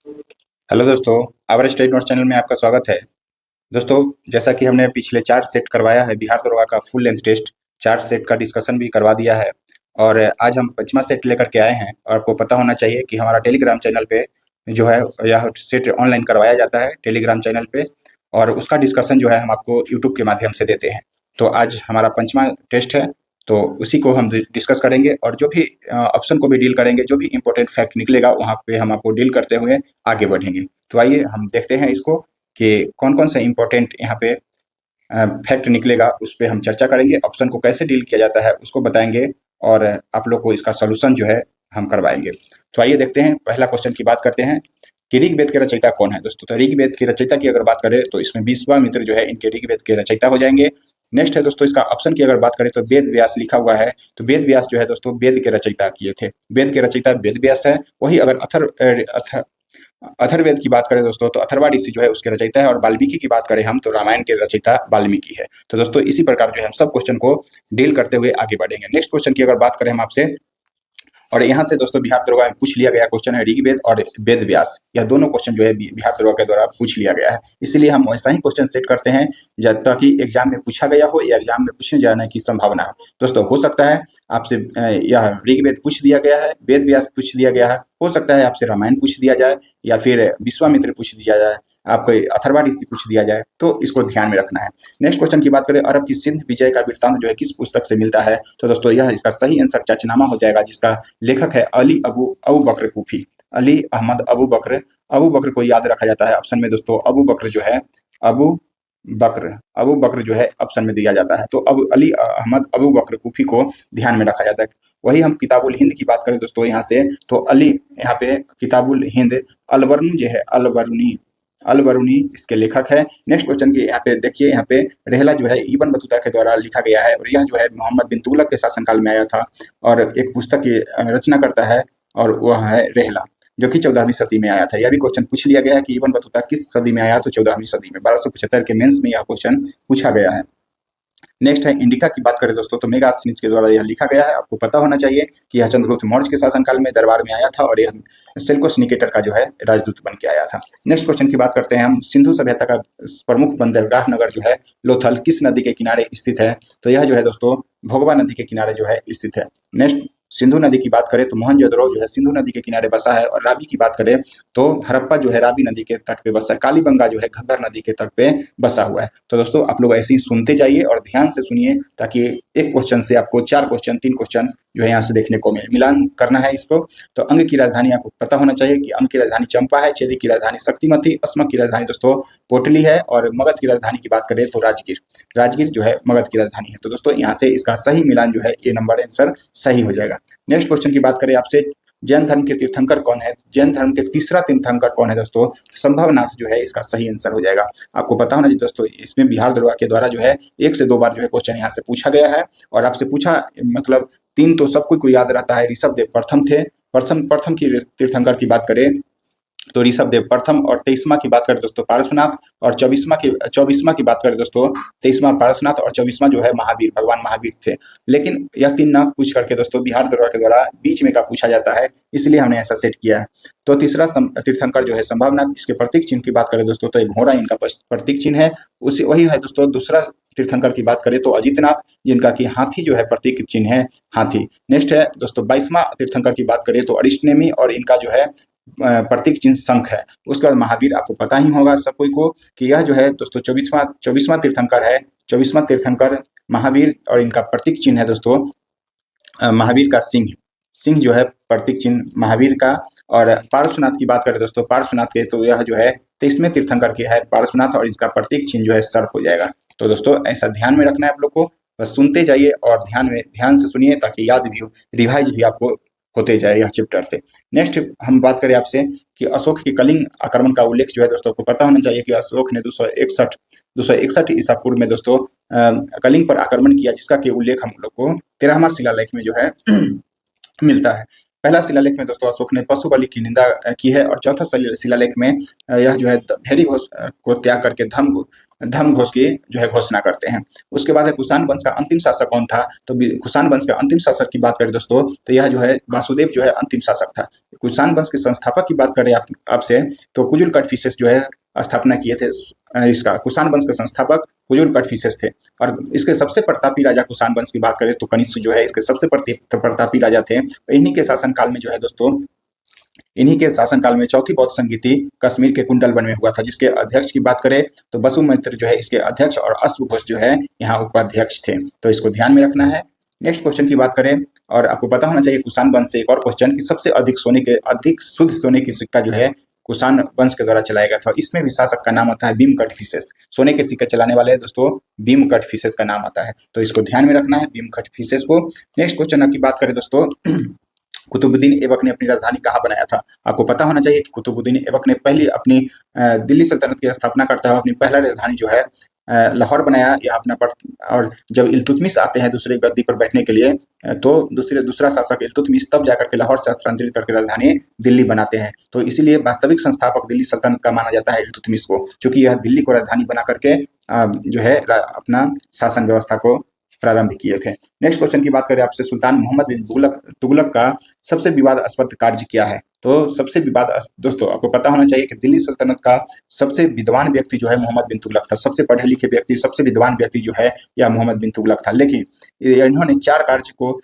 Hello दोस्तों, our study notes channel में आपका स्वागत है। दोस्तों, जैसा कि हमने पिछले 4 सेट करवाया है बिहार दरोगा का फुल लेंथ टेस्ट, 4 सेट का डिस्कशन भी करवा दिया है और आज हम 5वां सेट लेकर के आए हैं। और आपको पता होना चाहिए कि हमारा टेलीग्राम चैनल पे जो है यह सेट ऑनलाइन करवाया जाता है टेलीग्राम चैनल पे, और उसका डिस्कशन जो है हम आपको यूट्यूब के माध्यम से देते हैं। तो आज हमारा 5वां टेस्ट है, तो उसी को हम डिस्कस करेंगे और जो भी ऑप्शन को भी डील करेंगे, जो भी इम्पोर्टेंट फैक्ट निकलेगा वहाँ पे हम आपको डील करते हुए आगे बढ़ेंगे। तो आइए हम देखते हैं इसको कि कौन-कौन सा इम्पोर्टेंट यहाँ पे फैक्ट निकलेगा, उस पे हम चर्चा करेंगे। ऑप्शन को कैसे डील किया जाता है उसको बताएँगे और आप लोग को इसका सॉल्यूशन जो है हम करवाएँगे। तो आइए देखते हैं, पहला क्वेश्चन की बात करते हैं कि ऋग्वेद के रचयिता कौन है दोस्तों? तो ऋग्वेद के रचयिता की अगर बात करें तो इसमें विश्वामित्र जो है इनके ऋग्वेद के रचयिता हो जाएँगे। नेक्स्ट है दोस्तों, इसका ऑप्शन की अगर बात करें तो वेद व्यास लिखा हुआ है, तो वेद व्यास जो है दोस्तों वेद के रचयिता किए थे। वेद के रचयिता वेद व्यास है। वही अगर अथर्ववेद की बात करें दोस्तों तो अथर्वण ऋषि जो है उसके रचयिता है, और वाल्मीकि की बात करें हम तो रामायण के रचयिता वाल्मीकि है। तो दोस्तों इसी प्रकार जो है हम सब क्वेश्चन को डील करते हुए आगे बढ़ेंगे। नेक्स्ट क्वेश्चन की अगर बात करें हम आपसे, और यहाँ से दोस्तों बिहार दरोगा में पूछ लिया गया क्वेश्चन है ऋग्वेद और वेद व्यास, यह दोनों क्वेश्चन जो है बिहार दरोगा के द्वारा पूछ लिया गया है। इसलिए हम वैसा ही क्वेश्चन सेट करते हैं ताकि एग्जाम में पूछा गया हो या एग्जाम में पूछने जाने की संभावना हो। दोस्तों हो सकता है आपसे यह ऋग्वेद पूछ दिया गया है, वेद व्यास पूछ दिया गया है, हो सकता है आपसे रामायण पूछ दिया जाए या फिर विश्वामित्र पूछ दिया जाए, आपको अथर्वण ऋषि पूछ दिया जाए, तो इसको ध्यान में रखना है। नेक्स्ट क्वेश्चन की बात करें, अरब की सिंध विजय का वृत्तांत जो है किस पुस्तक से मिलता है? तो दोस्तों यह इसका सही आंसर चचनामा हो जाएगा, जिसका लेखक है अली अबू अबू बकर कूफी, अली अहमद अबू बकर। अबू बकर को याद रखा जाता है ऑप्शन में दोस्तों, अबू बकर जो है अबू बकर, अबू बकर जो है ऑप्शन में दिया जाता है, तो अब अली अहमद अबू बकर कूफी को ध्यान में रखा जाता है। वही हम किताबुल हिंद की बात करें दोस्तों यहाँ से, तो अली यहाँ पे किताबुल हिंद अलबरूनी जो है अलबरूनी, अलबरूनी इसके लेखक है। नेक्स्ट क्वेश्चन की यहाँ पे देखिए, यहाँ पे रेहला जो है इब्न बतूता के द्वारा लिखा गया है, और यह जो है मोहम्मद बिन तुगलक के शासनकाल में आया था और एक पुस्तक की रचना करता है, और वह है रेहला, जो कि 14वीं सदी में आया था। यह भी क्वेश्चन पूछ लिया गया है कि इब्न बतूता किस सदी में आया, तो 14वीं सदी में। 1275 के मेंस में यह क्वेश्चन पूछा गया है। नेक्स्ट है इंडिका की बात करें दोस्तों, तो मेगास्थनीज के द्वारा यह लिखा गया है। आपको पता होना चाहिए कि यह चंद्रगुप्त मौर्य के शासनकाल में दरबार में आया था, और यह सेल्यूकस निकेटर का जो है राजदूत बन के आया था। नेक्स्ट क्वेश्चन की बात करते हैं हम, सिंधु सभ्यता का प्रमुख बंदरगाह नगर जो है लोथल किस नदी के किनारे स्थित है? तो यह जो है दोस्तों भोगवा नदी के किनारे जो है स्थित है। नेक्स्ट सिंधु नदी की बात करें तो मोहनजोदड़ो जो है सिंधु नदी के किनारे बसा है, और रावी की बात करें तो हड़प्पा जो है रावी नदी के तट पे बसा है। कालीबंगा जो है घग्गर नदी के तट पे बसा हुआ है। तो दोस्तों आप लोग ऐसे ही सुनते जाइए और ध्यान से सुनिए, ताकि एक क्वेश्चन से आपको 4 क्वेश्चन 3 क्वेश्चन जो है यहाँ से देखने को मिले। मिलान करना है इसको। तो अंग की राजधानी आपको पता होना चाहिए कि अंग की राजधानी चंपा है, चेदी की राजधानी शक्तिमती, अस्मक की राजधानी दोस्तों पोटली है, और मगध की राजधानी की बात करें तो राजगीर, राजगीर जो है मगध की राजधानी है। तो दोस्तों यहाँ से इसका सही मिलान जो है ए नंबर आंसर सही हो जाएगा। नेक्स्ट क्वेश्चन की बात करें आपसे, जैन धर्म के तीर्थंकर कौन है? जैन धर्म के तीसरा तीर्थंकर कौन है दोस्तों? संभवनाथ जो है इसका सही आंसर हो जाएगा। आपको पता होना चाहिए दोस्तों, इसमें बिहार दरोगा के द्वारा जो है 1 से 2 बार जो है क्वेश्चन यहाँ से पूछा गया है, और आपसे पूछा मतलब 3 तो सब कोई को याद रहता है। ऋषभ देव प्रथम थे, प्रथम प्रथम की तीर्थंकर की बात करें तो ऋषभ देव प्रथम, और 23वां की बात करें दोस्तों पारसनाथ, और 24वां की बात करें दोस्तों 23वां पारसनाथ, और 24वां जो है महावीर, भगवान महावीर थे। लेकिन यह 3 ना पूछ करके दोस्तों बिहार दरोगा के द्वारा बीच में का पूछा जाता है, इसलिए हमने ऐसा सेट किया है। तो तीसरा तीर्थंकर जो है संभवनाथ, इसके प्रतीक चिन्ह की बात करें दोस्तों तो एक घोड़ा इनका प्रतीक चिन्ह है, उसी वही है दोस्तों। दूसरा तीर्थंकर की बात करें तो अजितनाथ, जिनका कि हाथी जो है प्रतीक चिन्ह है हाथी। नेक्स्ट है दोस्तों 22वां तीर्थंकर की बात करें तो अरिष्टनेमी, और इनका जो है प्रतीक चिन्ह शंख है। उसके बाद महावीर आपको पता ही होगा सब कोई को कि यह जो है दोस्तों 24वां तीर्थंकर है, 24वां तीर्थंकर महावीर, और इनका प्रतीक चिन्ह है दोस्तों महावीर का सिंह, सिंह जो है प्रतीक चिन्ह महावीर का। और पार्श्वनाथ की बात करें दोस्तों, पार्श्वनाथ के तो यह जो है 23वें तीर्थंकर के है पार्श्वनाथ, और इसका प्रतीक चिन्ह जो है सर्प हो जाएगा। तो दोस्तों ऐसा ध्यान में रखना है आप लोग को, बस सुनते जाइए और ध्यान से सुनिए, ताकि याद भी हो, रिवाइज भी आपको होते जाए यह चैप्टर से। नेक्स्ट हम बात करें आपसे कि अशोक के कलिंग आक्रमण का उल्लेख जो है दोस्तों को पता होना चाहिए कि अशोक ने 261 ईसा पूर्व में दोस्तों कलिंग पर आक्रमण किया, जिसका कि उल्लेख हम लोग को 13वां शिलालेख में जो है मिलता है। पहला शिलालेख में दोस्तों अशोक ने पशु बलि की निंदा की है, और चौथा शिलालेख में यह जो है भेरी घोष को त्याग करके धर्म घोष की जो है घोषणा करते हैं। उसके बाद है कुषाण वंश का अंतिम शासक कौन था? तो कुषाण वंश के अंतिम शासक की बात करें दोस्तों, तो यह जो है वासुदेव जो है अंतिम शासक था। कुषाण वंश के संस्थापक की बात करें आपसे, तो कुजुल कटफिसेस जो है स्थापना किए थे। इसका कुषाण वंश के संस्थापक कुजुल कटफिसेस थे। और इसके सबसे प्रतापी राजा कुषाण वंश की बात करें तो कनिष्क जो है इसके सबसे प्रतापी राजा थे। इन्हीं के शासनकाल में जो है दोस्तों, इन्हीं के शासनकाल में चौथी बौद्ध संगीति कश्मीर के कुंडलवन में हुआ था, जिसके अध्यक्ष की बात करें तो वसुमित्र जो है इसके अध्यक्ष और अश्वघोष जो है यहाँ उपाध्यक्ष थे। तो इसको ध्यान में रखना है। नेक्स्ट क्वेश्चन की बात करें, और आपको पता होना चाहिए कुषाण वंश से एक और क्वेश्चन कि सबसे अधिक शुद्ध सोने की सिक्का जो है कुषाण वंश के द्वारा चलाया गया था। इसमें भी शासक का नाम आता है भीम कटफिसेस। सोने के सिक्के चलाने वाले दोस्तों भीम कटफिसेस का नाम आता है, तो इसको ध्यान में रखना है भीम कटफिसेस को। नेक्स्ट क्वेश्चन की बात करें दोस्तों, कुतुबुद्दीन ऐबक ने अपनी राजधानी कहाँ बनाया था? आपको पता होना चाहिए कि कुतुबुद्दीन ऐबक ने पहली अपनी दिल्ली सल्तनत की स्थापना करता है, अपनी पहला राजधानी जो है लाहौर बनाया। या अपना और जब इल्तुतमिश आते हैं दूसरे गद्दी पर बैठने के लिए, तो दूसरा शासक इल्तुतमिश तब जाकर के लाहौर से स्थानांतरित करके राजधानी दिल्ली बनाते हैं। तो इसीलिए वास्तविक संस्थापक दिल्ली सल्तनत का माना जाता है इल्तुतमिश को, क्योंकि यह दिल्ली को राजधानी बना करके जो है अपना शासन व्यवस्था को प्रारंभ किए थे। नेक्स्ट क्वेश्चन की बात करें आपसे, सुल्तान मोहम्मद बिन तुगलक का सबसे विवादास्पद कार्य क्या है? तो सबसे दोस्तों आपको पता होना चाहिए कि दिल्ली सल्तनत का सबसे विद्वान व्यक्ति जो है मोहम्मद बिन तुगलक था। सबसे पढ़े लिखे व्यक्ति, सबसे विद्वान व्यक्ति जो है यह मोहम्मद बिन तुगलक था। लेकिन इन्होंने 4 कार्य को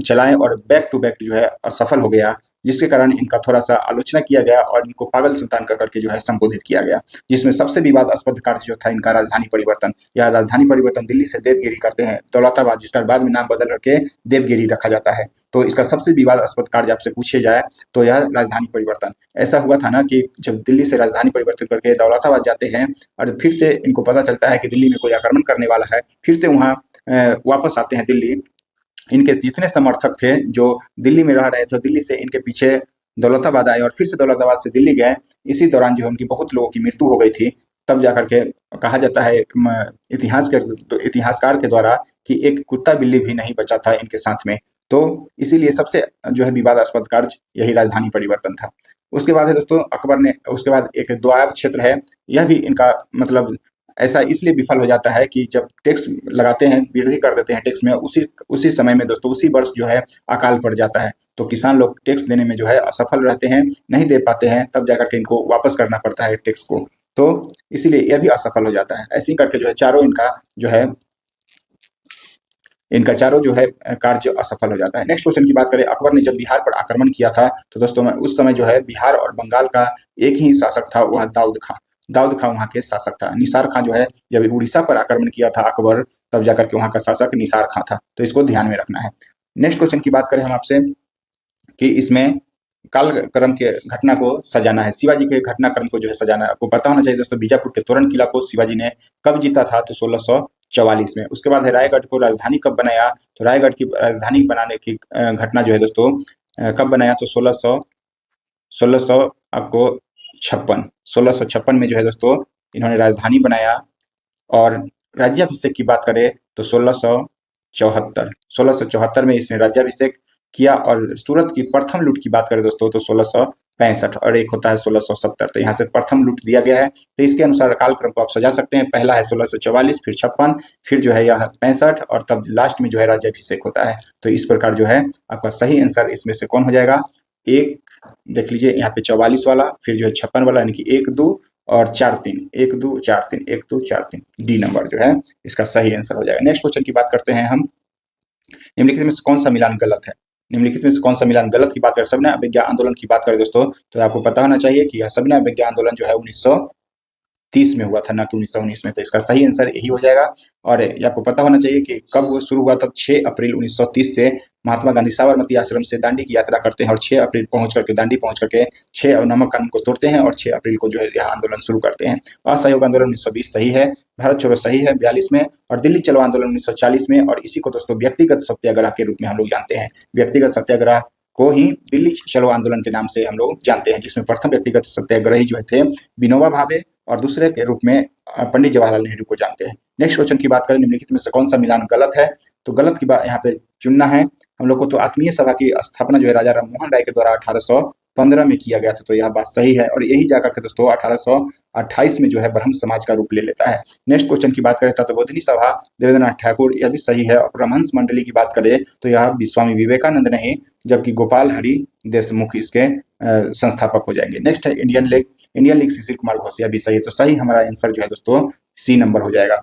चलाए और बैक टू बैक जो है असफल हो गया, जिसके कारण इनका थोड़ा सा आलोचना किया गया और इनको पागल सुल्तान का करके जो है संबोधित किया गया। जिसमें सबसे विवादास्पद कार्य जो था इनका राजधानी परिवर्तन। यह राजधानी परिवर्तन दिल्ली से देवगिरी करते हैं, दौलताबाद, जिसका बाद में नाम बदल करके देवगिरी रखा जाता है। तो इसका सबसे विवादास्पद कार्य आपसे पूछे जाए तो यह राजधानी परिवर्तन। ऐसा हुआ था ना कि जब दिल्ली से राजधानी परिवर्तन करके दौलताबाद जाते हैं और फिर से इनको पता चलता है कि दिल्ली में कोई आक्रमण करने वाला है, फिर से वहाँ वापस आते हैं दिल्ली। इनके जितने समर्थक थे जो दिल्ली में रह रहे थे, दिल्ली से इनके पीछे दौलताबाद आए और फिर से दौलताबाद से दिल्ली गए। इसी दौरान जो है उनकी बहुत लोगों की मृत्यु हो गई थी। तब जाकर के कहा जाता है इतिहासकार के द्वारा कि एक कुत्ता बिल्ली भी नहीं बचा था इनके साथ में। तो इसीलिए सबसे जो है विवादास्पद कार्य यही राजधानी परिवर्तन था। उसके बाद है दोस्तों अकबर ने, उसके बाद एक दोआब क्षेत्र है, यह भी इनका मतलब ऐसा इसलिए विफल हो जाता है कि जब टैक्स लगाते हैं, वृद्धि कर देते हैं टैक्स में, उसी समय में दोस्तों उसी वर्ष जो है अकाल पड़ जाता है। तो किसान लोग टैक्स देने में जो है असफल रहते हैं, नहीं दे पाते हैं, तब जाकर के इनको वापस करना पड़ता है टैक्स को। तो इसीलिए यह भी असफल हो जाता है। ऐसे ही करके जो है चारों जो है कार्य असफल हो जाता है। नेक्स्ट क्वेश्चन की बात करें, अकबर ने जब बिहार पर आक्रमण किया था तो दोस्तों उस समय जो है बिहार और बंगाल का एक ही शासक था, वह दाऊद खां वहाँ के शासक था। निसार खां जो है जब उड़ीसा पर आक्रमण किया था अकबर, तब जाकर के वहाँ का शासक निसार खां था। तो इसको ध्यान में रखना है। नेक्स्ट क्वेश्चन की बात करें हम आपसे कि इसमें कालक्रम के घटना को सजाना है, शिवाजी के घटनाक्रम को जो है सजाना है। आपको पता होना चाहिए दोस्तों बीजापुर के तोरण किला को शिवाजी ने कब जीता था? तो 1644 में। उसके बाद है रायगढ़ को राजधानी कब बनाया? तो रायगढ़ की राजधानी बनाने की घटना जो है दोस्तों कब बनाया? तो 1656 में जो है दोस्तों इन्होंने राजधानी बनाया। और राज्याभिषेक की बात करें तो 1674 में इसने राज्याभिषेक किया। और सूरत की प्रथम लूट की बात करें दोस्तों तो 1665, और एक होता है 1670। तो यहाँ से प्रथम लूट दिया गया है। तो इसके अनुसार कालक्रम को आप सजा सकते हैं। पहला है 1644, फिर 56, फिर जो है यह 65, और तब लास्ट में जो है राज्याभिषेक होता है। तो इस प्रकार जो है आपका सही आंसर इसमें से कौन हो जाएगा? एक देख लीजिए यहाँ पे 44 वाला, फिर जो है 56 वाला, यानी कि 1 2 और 4 3, 1 2 4 3, 1 2 4 3, डी नंबर जो है इसका सही आंसर हो जाएगा। नेक्स्ट क्वेश्चन की बात करते हैं हम, निम्नलिखित में से कौन सा मिलान गलत है? निम्नलिखित में से कौन सा मिलान गलत की बात करें, सविनय अवज्ञा आंदोलन की बात करें दोस्तों, तो आपको पता होना चाहिए कि यह सविनय अवज्ञा आंदोलन जो है 1930 में हुआ था, ना कि 1919 में। तो इसका सही आंसर यही हो जाएगा। और ये आपको पता होना चाहिए कि कब वो शुरू हुआ था। 6 अप्रैल 1930 से महात्मा गांधी साबरमती आश्रम से दांडी की यात्रा करते हैं और 6 अप्रैल दांडी पहुंच करके 6 नमक कानून को तोड़ते हैं और 6 अप्रैल को जो है यह आंदोलन शुरू करते हैं। असहयोग आंदोलन 1920 सही है, भारत छोड़ो सही है 42 में, और दिल्ली चलो आंदोलन 1940 में। और इसी को दोस्तों व्यक्तिगत सत्याग्रह के रूप में हम लोग जानते हैं। व्यक्तिगत सत्याग्रह को ही दिल्ली चलो आंदोलन के नाम से हम लोग जानते हैं, जिसमें प्रथम व्यक्तिगत सत्याग्रही जो थे विनोबा भावे, और दूसरे के रूप में पंडित जवाहरलाल नेहरू को जानते हैं। नेक्स्ट क्वेश्चन की बात करें, निम्नलिखित में से कौन सा मिलान गलत है? तो गलत की बात यहाँ पे चुनना है हम लोग को। तो आत्मीय सभा की स्थापना जो है राजा राममोहन राय के द्वारा 1815 में किया गया था, तो यह बात सही है। और यही जाकर के दोस्तों 1828 में जो है ब्रह्म समाज का रूप ले लेता है। नेक्स्ट क्वेश्चन की बात करें तत्वबोधिनी सभा देवेंद्रनाथ ठाकुर, यह भी सही है। और परमहंस मंडली की बात करें तो यह स्वामी विवेकानंद नहीं, जबकि गोपाल हरि देशमुख इसके संस्थापक हो जाएंगे। नेक्स्ट है इंडियन लीग शिशिर कुमार घोष, यह भी सही है। तो सही हमारा आंसर जो है दोस्तों सी नंबर हो जाएगा।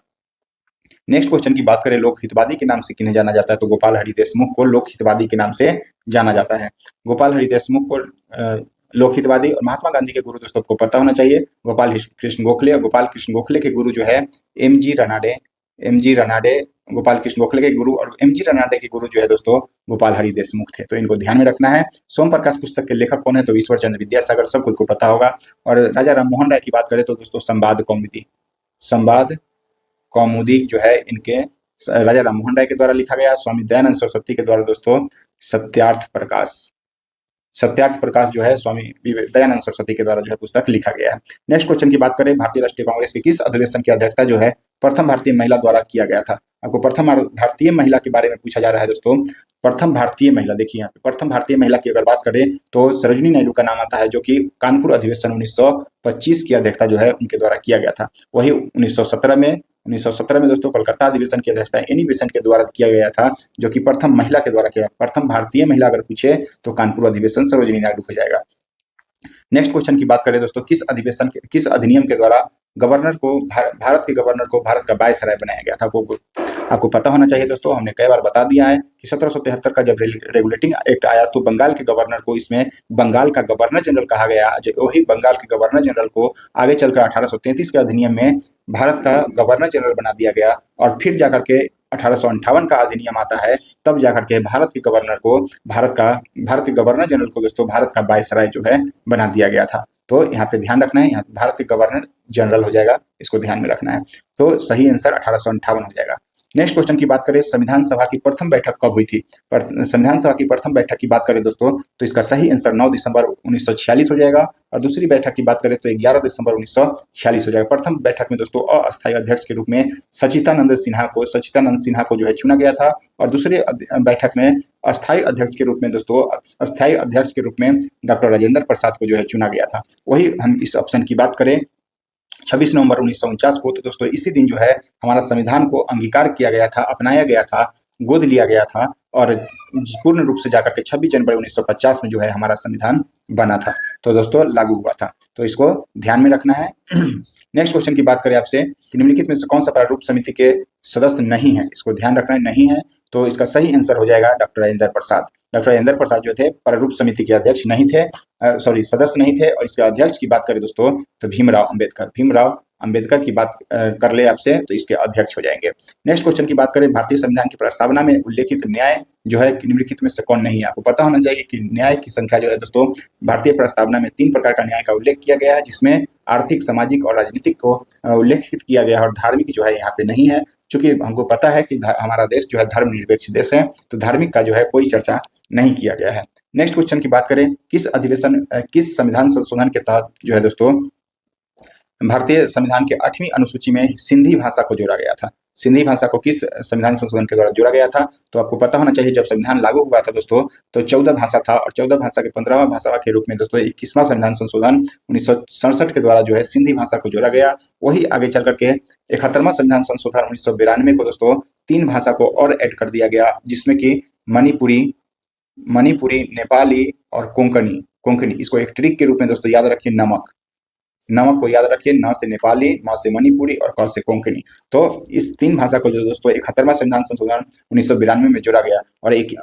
नेक्स्ट क्वेश्चन की बात करें लोक हितवादी के नाम से किन्हें जाना जाता है, तो गोपाल हरि देशमुख को लोक हितवादी के नाम से जाना जाता है। गोपाल हरि देशमुख को लोक हितवादी। और महात्मा गांधी के गुरु दोस्तों आपको पता होना चाहिए गोपाल कृष्ण गोखले। और गोपाल कृष्ण गोखले के गुरु जो है एम जी रनाडे गोपाल कृष्ण गोखले के गुरु, और एम जी रनाडे के गुरु जो है दोस्तों गोपाल हरि देशमुख थे। तो इनको ध्यान में रखना है। सोम प्रकाश पुस्तक के लेखक कौन है, तो ईश्वर चंद्र विद्यासागर, सबको पता होगा। और राजा राममोहन राय की बात करें तो दोस्तों संवाद कौमुदी जो है इनके राजा राममोहन राय के द्वारा लिखा गया। स्वामी दयानंद सरस्वती के द्वारा दोस्तों सत्यार्थ प्रकाश जो है स्वामी दयानंद सरस्वती के द्वारा जो है पुस्तक लिखा गया है। नेक्स्ट क्वेश्चन की बात करें भारतीय राष्ट्रीय कांग्रेस के किस अधिवेशन की अध्यक्षता जो है प्रथम भारतीय महिला द्वारा किया गया था। आपको प्रथम भारतीय महिला के बारे में पूछा जा रहा है दोस्तों। प्रथम भारतीय महिला, देखिए यहाँ पे प्रथम भारतीय महिला की अगर बात करें तो सरोजिनी नायडू का नाम आता है, जो कि कानपुर अधिवेशन 1925 की अध्यक्षता जो है उनके द्वारा किया गया था। वही 1917 में दोस्तों कोलकाता अधिवेशन की अध्यक्षता एनी बेसेंट के द्वारा किया गया था, जो कि प्रथम महिला के द्वारा किया। प्रथम भारतीय महिला अगर पूछे तो कानपुर अधिवेशन सरोजिनी नायडू हो जाएगा। नेक्स्ट क्वेश्चन की बात करें दोस्तों किस अधिनियम के द्वारा भारत के गवर्नर को भारत का वायसराय बनाया गया था। आपको पता होना चाहिए दोस्तों, हमने कई बार बता दिया है कि 1773 का जब रेगुलेटिंग एक्ट आया तो बंगाल के गवर्नर को इसमें बंगाल का गवर्नर जनरल कहा गया। वही बंगाल के गवर्नर जनरल को आगे चलकर 1833 के अधिनियम में भारत का गवर्नर जनरल बना दिया गया। और फिर जाकर के 1858 का अधिनियम आता है, तब जाकर के भारत के गवर्नर जनरल को दोस्तों भारत का वायसराय जो है बना दिया गया था। तो यहाँ पे ध्यान रखना है, यहाँ भारत के गवर्नर जनरल हो जाएगा, इसको ध्यान में रखना है। तो सही आंसर 1858 हो जाएगा। नेक्स्ट क्वेश्चन की बात करें संविधान सभा की प्रथम बैठक कब हुई थी। संविधान सभा की प्रथम बैठक की बात करें दोस्तों तो इसका सही आंसर 9 दिसंबर 1946 हो जाएगा। और दूसरी बैठक की बात करें तो 11 दिसंबर 1946 हो जाएगा। प्रथम बैठक में दोस्तों अस्थायी अध्यक्ष के रूप में सचिदानंद सिन्हा को जो है चुना गया था। और दूसरे बैठक में अस्थायी अध्यक्ष के रूप में डॉक्टर राजेंद्र प्रसाद को जो है चुना गया था। वही हम इस ऑप्शन की बात करें 26 नवंबर 1949 को, तो दोस्तों इसी दिन जो है हमारा संविधान को अंगीकार किया गया था, अपनाया गया था, गोद लिया गया था। और पूर्ण रूप से जाकर के 26 जनवरी 1950 में जो है हमारा संविधान बना था, तो दोस्तों लागू हुआ था। तो इसको ध्यान में रखना है। नेक्स्ट क्वेश्चन की बात करें आपसे कि निम्नलिखित में से कौन सा प्रारूप समिति के सदस्य नहीं है, इसको ध्यान रखना है, नहीं है। तो इसका सही आंसर हो जाएगा डॉक्टर राजेंद्र प्रसाद। डॉक्टर राजेंद्र प्रसाद जो थे प्रारूप समिति के अध्यक्ष नहीं थे, सदस्य नहीं थे। और इसके अध्यक्ष की बात करें दोस्तों तो भीमराव अंबेडकर की बात कर ले आपसे, तो इसके अध्यक्ष हो जाएंगे। नेक्स्ट क्वेश्चन की बात करें भारतीय संविधान की प्रस्तावना में उल्लेखित न्याय जो है निम्नलिखित में से कौन नहीं है। आपको पता होना चाहिए कि न्याय की संख्या जो है दोस्तों भारतीय प्रस्तावना में 3 प्रकार का न्याय का उल्लेख किया गया है, जिसमें आर्थिक, सामाजिक और राजनीतिक को उल्लेखित किया गया है। और धार्मिक जो है यहाँ पे नहीं है, क्योंकि हमको पता है कि हमारा देश जो है धर्मनिरपेक्ष देश है, तो धार्मिक का जो है कोई चर्चा नहीं किया गया है। नेक्स्ट क्वेश्चन की बात करें किस संविधान संशोधन के तहत जो है दोस्तों भारतीय संविधान के 8वीं अनुसूची में सिंधी भाषा को जोड़ा गया था। सिंधी भाषा को किस संविधान संशोधन के द्वारा जोड़ा गया था, तो आपको पता होना चाहिए जब संविधान लागू हुआ था दोस्तों तो 14 भाषा था। और 14 भाषा के 15वां भाषा के रूप में दोस्तों 21वां संविधान संशोधन 1967 के द्वारा जो है सिंधी भाषा को जोड़ा गया। वही आगे चल करके 71वां संविधान संशोधन 1992 को दोस्तों 3 भाषा को और ऐड कर दिया गया, जिसमें कि मणिपुरी, नेपाली और कोंकणी। इसको एक ट्रिक के रूप में दोस्तों याद रखिए, नमक को याद रखिए, न से नेपाली, म से मणिपुरी और क से कोंकणी। तो इस 3 भाषा को जो दोस्तों 71वां संविधान संशोधन 1992 में जोड़ा गया।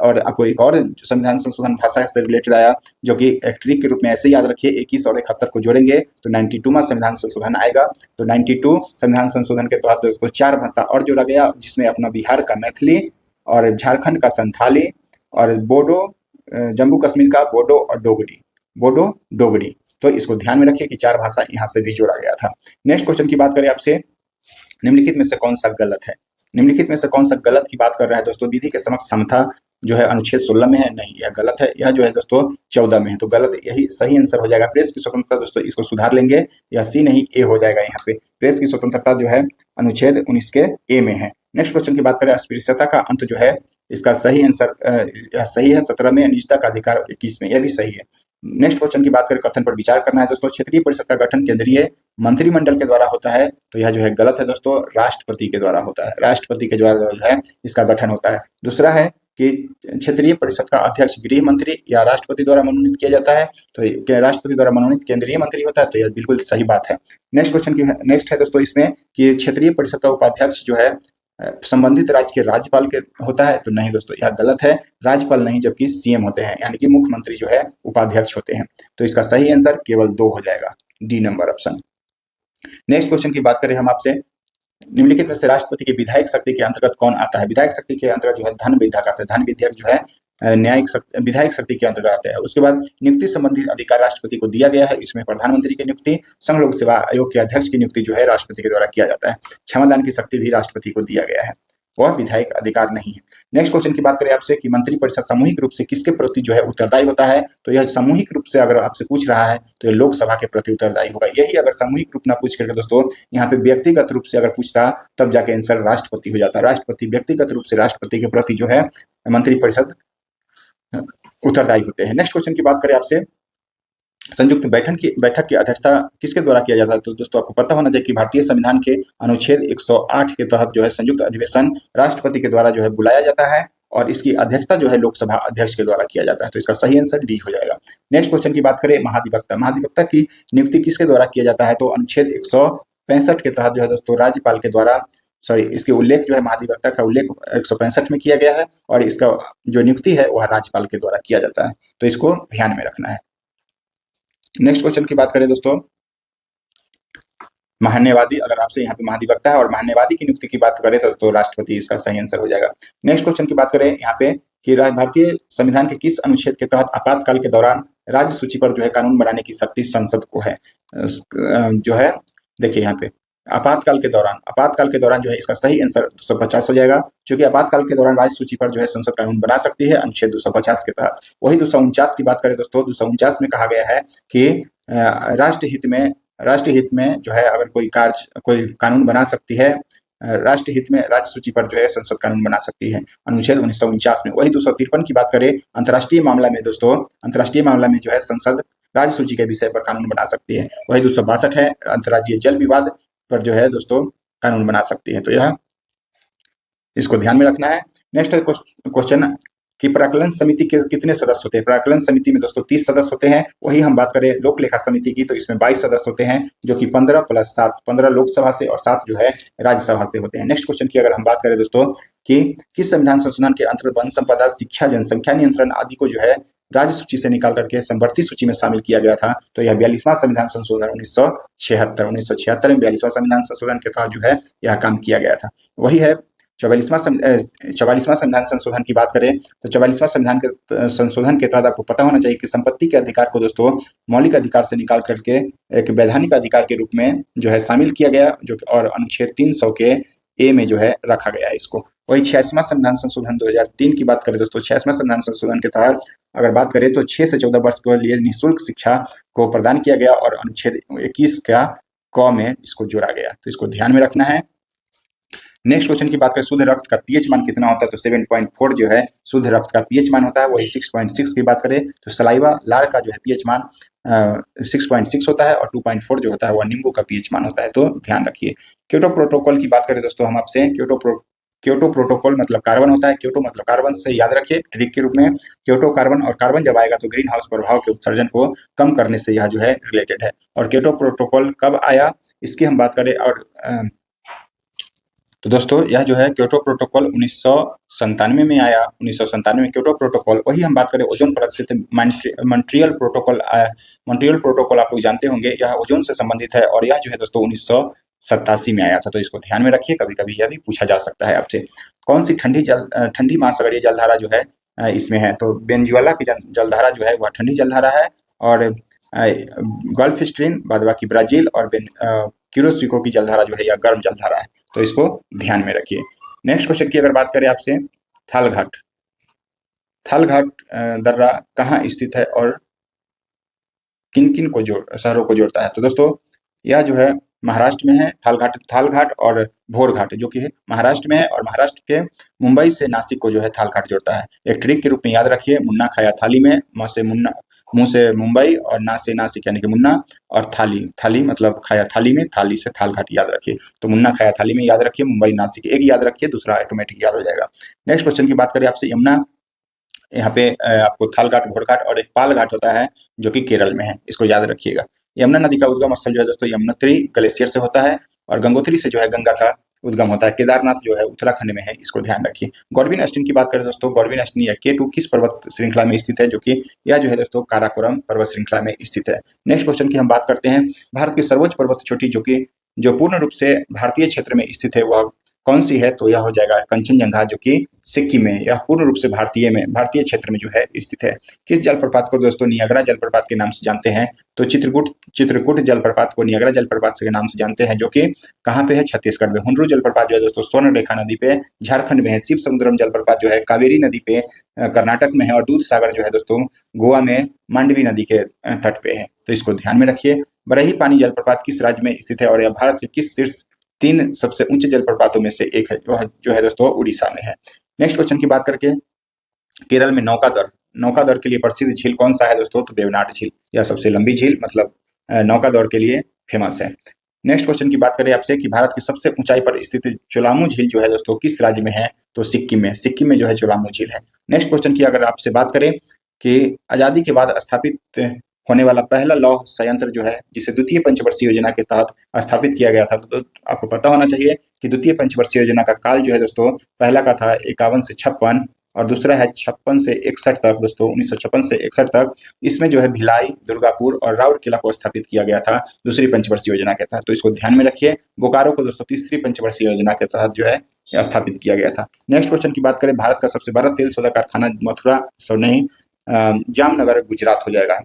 और आपको एक और संविधान संशोधन भाषा से रिलेटेड आया, जो कि एक ट्रिक के रूप में ऐसे याद रखिए, 21 और 71 को जोड़ेंगे तो 92वां संविधान संशोधन आएगा। तो 92 संविधान संशोधन के तहत दोस्तों 4 भाषा और जोड़ा गया, जिसमें अपना बिहार का मैथिली और झारखंड का संथाली और बोडो, जम्मू कश्मीर का बोडो और डोगरी। तो इसको ध्यान में रखिए कि 4 भाषा यहाँ से भी जोड़ा गया था। नेक्स्ट क्वेश्चन की बात करें आपसे, निम्नलिखित में से कौन सा गलत की बात कर रहा है दोस्तों। विधि के समक्ष समता जो है अनुच्छेद 16 में है, नहीं, यह गलत है। यह जो है दोस्तों 14 में है, तो गलत, यही सही आंसर हो जाएगा। प्रेस की स्वतंत्रता दोस्तों इसको सुधार लेंगे, यह सी नहीं ए हो जाएगा। यहाँ पे प्रेस की स्वतंत्रता जो है अनुच्छेद 19 के ए में है। नेक्स्ट क्वेश्चन की बात करें, अस्पृश्यता का अंत जो है, इसका सही आंसर सही है 17 में, निजता का अधिकार 21 में, यह भी सही है। नेक्स्ट क्वेश्चन की बात करें, कथन पर विचार करना है दोस्तों। क्षेत्रीय परिषद का गठन केंद्रीय मंत्रिमंडल के द्वारा होता है, तो यह जो है गलत है दोस्तों, राष्ट्रपति के द्वारा होता है, राष्ट्रपति के द्वारा जो है इसका गठन होता है। दूसरा है कि क्षेत्रीय परिषद का अध्यक्ष गृह मंत्री या राष्ट्रपति द्वारा मनोनीत किया जाता है, तो राष्ट्रपति द्वारा मनोनीत केंद्रीय मंत्री होता है, तो यह बिल्कुल सही बात है। नेक्स्ट है दोस्तों इसमें कि क्षेत्रीय परिषद का उपाध्यक्ष जो है संबंधित राज्य के राज्यपाल के होता है, तो नहीं दोस्तों यह गलत है, राज्यपाल नहीं जबकि सीएम होते हैं, यानी कि मुख्यमंत्री जो है उपाध्यक्ष होते हैं। तो इसका सही आंसर केवल 2 हो जाएगा, D number option. Next question की बात करें हम आपसे, निम्नलिखित में से राष्ट्रपति की विधायक शक्ति के अंतर्गत कौन आता है? विधायक शक्ति के अंतर्गत जो है धन विधायक आता है, धन विधायक जो है न्यायिक विधायक शक्ति के अंतर्गत आता है। उसके बाद नियुक्ति संबंधी अधिकार राष्ट्रपति को दिया गया है, इसमें प्रधानमंत्री की नियुक्ति, संघ लोक सेवा आयोग के अध्यक्ष की नियुक्ति जो है राष्ट्रपति के द्वारा किया जाता है। क्षमादान की शक्ति भी राष्ट्रपति को दिया गया है, वह विधायक अधिकार नहीं है। नेक्स्ट क्वेश्चन की बात करें आपसे कि मंत्रिपरिषद सामूहिक रूप से किसके प्रति जो है उत्तरदायी होता है? तो यह सामूहिक रूप से अगर आपसे पूछ रहा है तो यह लोकसभा के प्रति उत्तरदायी होगा। यही अगर सामूहिक रूप ना पूछ करके दोस्तों यहाँ पे व्यक्तिगत रूप से अगर पूछता तब जाके आंसर राष्ट्रपति हो जाता। राष्ट्रपति व्यक्तिगत रूप से राष्ट्रपति के प्रति जो है मंत्रिपरिषद उत्तरदायी होते हैं। नेक्स्ट क्वेश्चन की बात करें आपसे, संयुक्त बैठक की अध्यक्षता किसके द्वारा किया जाता है? तो दोस्तों आपको पता होना चाहिए कि भारतीय संविधान के अनुच्छेद 108 के तहत जो है संयुक्त अधिवेशन राष्ट्रपति के द्वारा जो है बुलाया जाता है और इसकी अध्यक्षता जो है लोकसभा अध्यक्ष के द्वारा किया जाता है, तो इसका सही आंसर डी हो जाएगा। नेक्स्ट क्वेश्चन की बात करें, महाधिवक्ता, महाधिवक्ता की नियुक्ति किसके द्वारा किया जाता है? तो अनुच्छेद 165 के तहत जो है दोस्तों राज्यपाल के द्वारा, इसके उल्लेख जो है महाधिवक्ता का उल्लेख 165 में किया गया है और इसका जो नियुक्ति है वह राज्यपाल के द्वारा किया जाता है, तो इसको ध्यान में रखना है। नेक्स्ट क्वेश्चन की बात करें दोस्तों, महान्यायवादी, अगर आपसे यहाँ पे महाधिवक्ता है और महान्यायवादी की नियुक्ति की बात करें तो राष्ट्रपति इसका सही आंसर हो जाएगा। नेक्स्ट क्वेश्चन की बात करें यहाँ पे कि भारतीय संविधान के किस अनुच्छेद के तहत आपातकाल के दौरान राज्य सूची पर जो है कानून बनाने की शक्ति संसद को है? जो है देखिए यहाँ पे आपातकाल के दौरान जो है इसका सही आंसर 250 हो जाएगा, क्योंकि आपातकाल के दौरान राज्य सूची पर जो है संसद कानून बना सकती है अनुच्छेद 250 के तहत। वही 249 की बात करें दोस्तों, 249 में कहा गया है कि राष्ट्रहित में जो है अगर कोई कानून बना सकती है, राष्ट्रहित में राज्य सूची पर जो है संसद कानून बना सकती है, अनुच्छेद 1949 में। वही 253 की बात करें, अंतर्राष्ट्रीय मामला में दोस्तों, अंतर्राष्ट्रीय मामला में जो है संसद राज्य सूची के विषय पर कानून बना सकती है। वही 262 है, अंतर्राज्यीय जल विवाद पर जो है दोस्तों कानून बना सकती है, तो यह इसको ध्यान में रखना है। नेक्स्ट क्वेश्चन कि प्राक्कलन समिति के कितने सदस्य होते हैं? प्राक्कलन समिति में दोस्तों 30 सदस्य होते हैं। वही हम बात करें लोक लेखा समिति की तो इसमें 22 सदस्य होते हैं, जो कि 15 + 7, 15 लोकसभा से और 7 जो है राज्यसभा से होते हैं। नेक्स्ट क्वेश्चन की अगर हम बात करें दोस्तों कि किस संविधान संशोधन के अंतर्गत वन संपदा, शिक्षा, जनसंख्या नियंत्रण आदि को जो है राज्य सूची से निकाल करके संवर्ती सूची में शामिल किया गया था? तो यह 42वां संविधान संशोधन 1976 में 42वां संविधान संशोधन के तहत जो है यह काम किया गया था। वही है 44वां संविधान संशोधन की बात करें तो 44वां संविधान के संशोधन के तहत आपको पता होना चाहिए कि संपत्ति के अधिकार को दोस्तों मौलिक अधिकार से निकाल करके एक वैधानिक अधिकार के रूप में जो है शामिल किया गया, जो और अनुच्छेद 300 के ए में जो है रखा गया है इसको। वही 86वां संविधान संशोधन 2003 की बात करें दोस्तों, 86वां संविधान संशोधन के तहत अगर बात करें तो 6 से 14 वर्ष के लिए निःशुल्क शिक्षा को प्रदान किया गया और अनुच्छेद 21 का क में इसको जोड़ा गया, तो इसको ध्यान में रखना है। नेक्स्ट क्वेश्चन की बात करें, शुद्ध रक्त का पीएच मान कितना होता है? तो 7.4 जो है शुद्ध रक्त का पीएच मान होता है। वही 6.6 की बात करें तो सलाइवा लार का जो है पीएच मान 6.6 होता है और 2.4 जो होता है वह नींबू का पीएच मान होता है, तो ध्यान रखिए। क्योटो प्रोटोकॉल की बात करें दोस्तों हम आपसे, क्योटो प्रोटोकॉल मतलब कार्बन होता है, क्योटो मतलब कार्बन से याद रखिए ट्रिक के रूप में। क्योटो कार्बन, और कार्बन जब आएगा तो ग्रीन हाउस प्रभाव के उत्सर्जन को कम करने से यह जो है रिलेटेड है। और क्योटो प्रोटोकॉल कब आया इसकी हम बात करें और तो दोस्तों यह जो है क्योटो प्रोटोकॉल 1997 में आया, 1997 में क्योटो प्रोटोकॉल। वही हम बात करें ओजोन परत से मॉन्ट्रियल प्रोटोकॉल आया। मॉन्ट्रियल प्रोटोकॉल आप लोग जानते होंगे, यह ओजोन से संबंधित है और यह जो है दोस्तों 1987 में आया था, तो इसको ध्यान में रखिए, कभी कभी यह भी पूछा जा सकता है आपसे। कौन सी ठंडी महासागरीय जलधारा जो है इसमें है? तो वेनेजुएला की जलधारा जो है वह ठंडी जलधारा है और गल्फ स्ट्रीम, बाद बाकी ब्राजील और क्यूरोसिको की जलधारा जो है यह गर्म जलधारा है, तो इसको ध्यान में रखिए। नेक्स्ट क्वेश्चन की अगर बात करें आपसे, थालघाट दर्रा कहाँ स्थित है और किन किन को शहरों को जोड़ता है? तो दोस्तों यह जो है महाराष्ट्र में है थालघाट और भोर घाट जो कि महाराष्ट्र में है, और महाराष्ट्र के मुंबई से नासिक को जो है थाल घाट जोड़ता है। एक ट्रिक के रूप में याद रखिए, मुन्ना खाया थाली में, मुंह से मुंबई, और ना से नासिक यानी कि मुन्ना, और थाली थाली मतलब खाया थाली में, थाली से थाल घाट याद रखिए। तो मुन्ना खाया थाली में याद रखिए, मुंबई नासिक एक याद रखिए, दूसरा ऑटोमेटिक याद हो जाएगा। नेक्स्ट क्वेश्चन की बात करें आपसे, यमुना, यहाँ पे आपको थाल घाट, घोड़ घाट और एक पाल घाट होता है जो कि केरल में है, इसको याद रखिएगा। यमुना नदी का उद्गम स्थल जो है दोस्तों यमुनोत्री ग्लेशियर से होता है, और गंगोत्री से जो है गंगा का उद्गम होता है। केदारनाथ जो है उत्तराखंड में है, इसको ध्यान रखिए। गॉडविन अस्टिन की बात करें दोस्तों, गॉडविन अस्टिन या K2 किस पर्वत श्रृंखला में स्थित है, जो कि यह जो है दोस्तों काराकोरम पर्वत श्रृंखला में स्थित है। नेक्स्ट क्वेश्चन की हम बात करते हैं, भारत की सर्वोच्च पर्वत चोटी जो पूर्ण रूप से भारतीय क्षेत्र में स्थित है, वह कौन सी है, तो यह हो जाएगा कंचनजंगा, जो कि सिक्किम में, यह पूर्ण रूप से भारतीय क्षेत्र में जो है स्थित है। किस जलप्रपात को दोस्तों नियाग्रा जलप्रपात के नाम से जानते हैं, तो चित्रकूट जलप्रपात को नियाग्रा जलप्रपात के नाम से जानते हैं, जो कि कहाँ पे है, छत्तीसगढ़ में। हुंड्रू जलप्रपात जो है दोस्तों स्वर्ण रेखा नदी पे झारखंड में है। शिव समुद्रम जलप्रपात जो है कावेरी नदी पे कर्नाटक में है, और दूध सागर जो है दोस्तों गोवा में मांडवी नदी के तट पे है, तो इसको ध्यान में रखिए। बरही पानी जलप्रपात किस राज्य में स्थित है, और यह भारत के किस शीर्ष 3 सबसे ऊंचे जलप्रपातों में से एक है, जो है दोस्तों उड़ीसा में है। नेक्स्ट क्वेश्चन की बात करके, केरल में नौका दौड़ के लिए प्रसिद्ध झील कौन सा है दोस्तों, तो वेवनाड झील, यह सबसे लंबी झील मतलब नौका दौड़ के लिए फेमस है। नेक्स्ट क्वेश्चन की बात करें आपसे कि भारत की सबसे ऊंचाई पर स्थित चोलामू झील जो है दोस्तों किस राज्य में है, तो सिक्किम में जो है चोलामू झील है। नेक्स्ट क्वेश्चन की अगर आपसे बात करें कि आजादी के बाद स्थापित होने वाला पहला लौह संयंत्र जो है, जिसे द्वितीय पंचवर्षीय योजना के तहत स्थापित किया गया था, तो आपको पता होना चाहिए कि द्वितीय पंचवर्षीय योजना का काल जो है दोस्तों, पहला का था 51 से 56, और दूसरा है 56 से 61 तक दोस्तों, 1956 से 61 तक। इसमें जो है भिलाई, दुर्गापुर और राउरकेला को स्थापित किया गया था दूसरी पंचवर्षीय योजना के तहत, तो इसको ध्यान में रखिए। बोकारो को दोस्तों तीसरी पंचवर्षीय योजना के तहत जो है स्थापित किया गया था। नेक्स्ट क्वेश्चन की बात करें, भारत का सबसे बड़ा तेल शोधक कारखाना मथुरा नहीं जामनगर गुजरात हो जाएगा।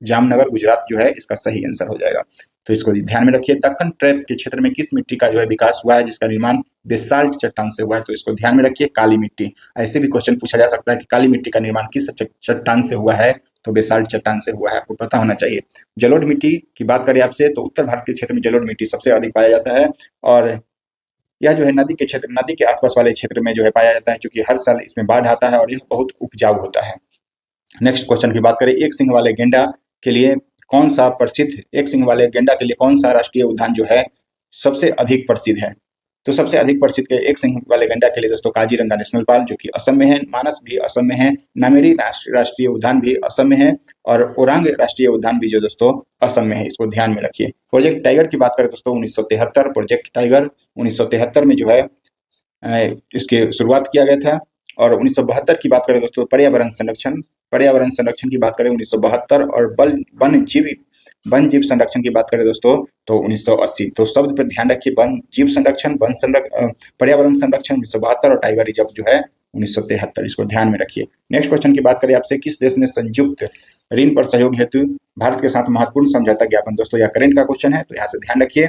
जामनगर गुजरात जो है इसका सही आंसर हो जाएगा, तो इसको ध्यान में रखिए। दक्कन ट्रैप के क्षेत्र में किस मिट्टी का जो है विकास हुआ है, जिसका निर्माण बेसाल्ट चट्टान से हुआ है, तो इसको ध्यान में रखिए, काली मिट्टी। ऐसे भी क्वेश्चन पूछा जा सकता है कि काली मिट्टी का निर्माण किस चट्टान से हुआ है, तो बेसाल्ट चट्टान से हुआ है, आपको पता होना चाहिए। जलोढ़ मिट्टी की बात करें आपसे, तो उत्तर भारत के क्षेत्र में जलोढ़ मिट्टी सबसे अधिक पाया जाता है, और यह जो है नदी के आसपास वाले क्षेत्र में जो है पाया जाता है, क्योंकि हर साल इसमें बाढ़ आता है और यह बहुत उपजाऊ होता है। नेक्स्ट क्वेश्चन की बात करें, एक सिंह वाले गेंडा के लिए कौन सा राष्ट्रीय उद्यान जो है सबसे अधिक प्रसिद्ध है, तो सबसे अधिक प्रसिद्ध के एक सिंह वाले गेंडा के लिए दोस्तों काजीरंगा नेशनल पार्क जो कि असम में है, मानस भी असम में है, नामेरी राष्ट्रीय उद्यान भी असम में है, और ओरांग राष्ट्रीय उद्यान भी जो दोस्तों असम में है, इसको ध्यान में रखिए। प्रोजेक्ट टाइगर की बात करें दोस्तों 1973, प्रोजेक्ट टाइगर 1973 में जो है इसकी शुरुआत किया गया था। और 1972 की बात करें दोस्तों, पर्यावरण संरक्षण की बात करें 1972, और वन जीव संरक्षण की बात करें दोस्तों तो 1980। तो शब्द पर ध्यान रखिए, वन जीव संरक्षण, पर्यावरण संरक्षण 1972, और टाइगर रिजर्व जो है 1973, इसको ध्यान में रखिए। नेक्स्ट क्वेश्चन की बात करें आपसे, किस देश ने संयुक्त ऋण पर सहयोग हेतु भारत के साथ महत्वपूर्ण समझौता ज्ञापन, दोस्तों यह करेंट का क्वेश्चन है, तो यहाँ से ध्यान रखिए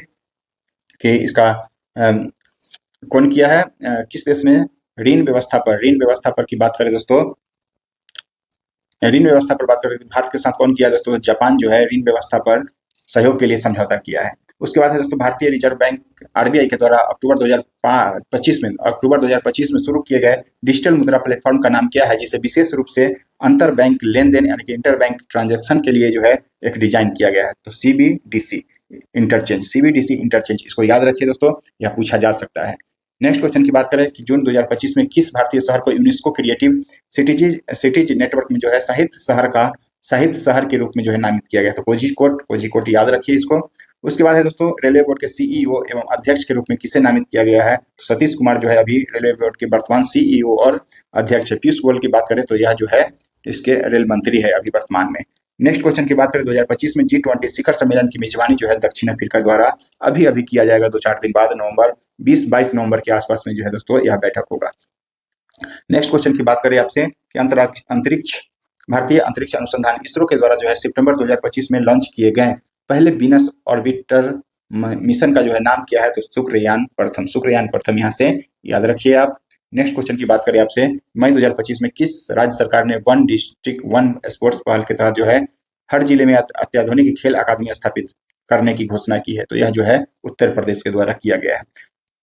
कि इसका कौन किया है, किस देश ने ऋण व्यवस्था पर की बात करें दोस्तों, ऋण व्यवस्था पर बात करें भारत के साथ कौन किया दोस्तों, जापान जो है ऋण व्यवस्था पर सहयोग के लिए समझौता किया है। उसके बाद है दोस्तों, भारतीय रिजर्व बैंक आरबीआई के द्वारा अक्टूबर 2025 में शुरू किए गए डिजिटल मुद्रा प्लेटफॉर्म का नाम क्या है, जिसे विशेष रूप से अंतर बैंक लेन देन यानी कि इंटर बैंक ट्रांजेक्शन के लिए जो है एक डिजाइन किया गया है, तो सीबीडीसी इंटरचेंज, इसको याद रखिए दोस्तों, यह पूछा जा सकता है। नेक्स्ट क्वेश्चन की बात करें कि जून 2025 में किस भारतीय शहर को यूनेस्को क्रिएटिव सिटीज नेटवर्क में जो है साहित्य शहर के रूप में जो है नामित किया गया, तो कोझिकोड याद रखिए इसको। उसके बाद है दोस्तों, रेलवे बोर्ड के सीईओ एवं अध्यक्ष के रूप में किसे नामित किया गया है, तो सतीश कुमार जो है अभी रेलवे बोर्ड के वर्तमान सीईओ और अध्यक्ष है। पीयूष गोयल की बात करें तो यह जो है इसके रेल मंत्री है अभी वर्तमान में। नेक्स्ट क्वेश्चन की बात करें, 2025 में G20 शिखर सम्मेलन की मेजबानी जो है दक्षिण अफ्रीका द्वारा अभी किया जाएगा, 2-4 दिन बाद 22 नवंबर के आसपास में जो है दोस्तों यह बैठक होगा। नेक्स्ट क्वेश्चन की बात करें आपसे कि भारतीय अंतरिक्ष अनुसंधान इसरो के द्वारा जो है सितंबर 2025 में लॉन्च किए गए पहले वीनस ऑर्बिटर मिशन का जो है नाम क्या है, तो शुक्रयान प्रथम यहाँ से याद रखिए आप। नेक्स्ट क्वेश्चन की बात करें आपसे, मई 2025 में किस राज्य सरकार ने वन डिस्ट्रिक्ट वन स्पोर्ट्स पहल के तहत जो है हर जिले में अत्याधुनिक खेल अकादमी स्थापित करने की घोषणा की है, तो यह जो है उत्तर प्रदेश के द्वारा किया गया है।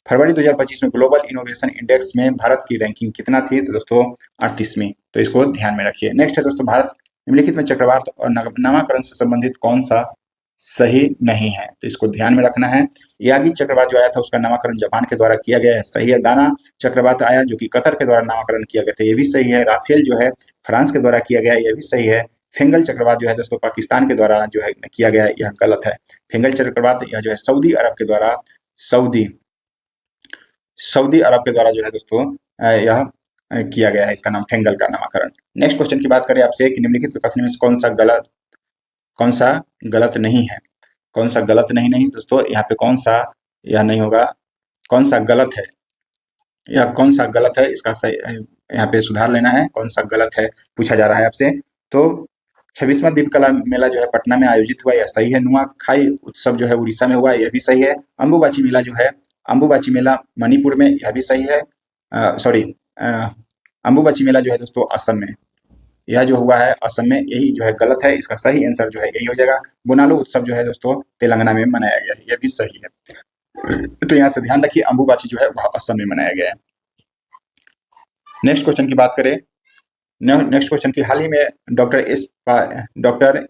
फरवरी 2025 में ग्लोबल इनोवेशन इंडेक्स में भारत की रैंकिंग कितना थी? तो दोस्तों 38वीं। तो इसको ध्यान में रखिए। नेक्स्ट है दोस्तों, भारत निम्नलिखित में चक्रवात और नामकरण से संबंधित कौन सा सही नहीं है? तो इसको ध्यान में रखना है। यागी चक्रवात जो आया था उसका नामकरण जापान के द्वारा किया गया है, सही है। दाना चक्रवात आया जो कि कतर के द्वारा नामकरण किया गया था, ये भी सही है। राफेल जो है फ्रांस के द्वारा किया गया है, ये भी सही है। फिंगल चक्रवात जो है दोस्तों पाकिस्तान के द्वारा जो है किया गया है, यह गलत है। फिंगल चक्रवात यह जो है सऊदी अरब के द्वारा सऊदी सऊदी अरब के द्वारा जो है दोस्तों यह किया गया है, इसका नाम फेंगल का नामकरण। नेक्स्ट क्वेश्चन की बात करें आपसे कि निम्नलिखित कथन में से कौन सा गलत नहीं है? कौन सा गलत नहीं दोस्तों, यहाँ पे कौन सा यह नहीं होगा, कौन सा गलत है, या कौन सा गलत है इसका सही यहाँ पे सुधार लेना है। कौन सा गलत है पूछा जा रहा है आपसे। तो 26वां दीपकला मेला जो है पटना में आयोजित हुआ, यह सही है। नुआखाई उत्सव जो है उड़ीसा में हुआ, यह भी सही है। अम्बुबाची मेला जो है, अम्बुबाची मेला मणिपुर में, यह भी सही है। सॉरी, अम्बुबाची मेला जो है दोस्तों असम में, यह जो हुआ है असम में, यही जो है गलत है। इसका सही आंसर जो है यही हो जाएगा। बोनालो उत्सव जो है दोस्तों तेलंगाना में मनाया गया है, यह भी सही है। तो यहाँ से ध्यान रखिए अम्बुबाची जो है वह असम में मनाया गया है। नेक्स्ट क्वेश्चन की बात करें, नेक्स्ट क्वेश्चन की हाल ही में डॉक्टर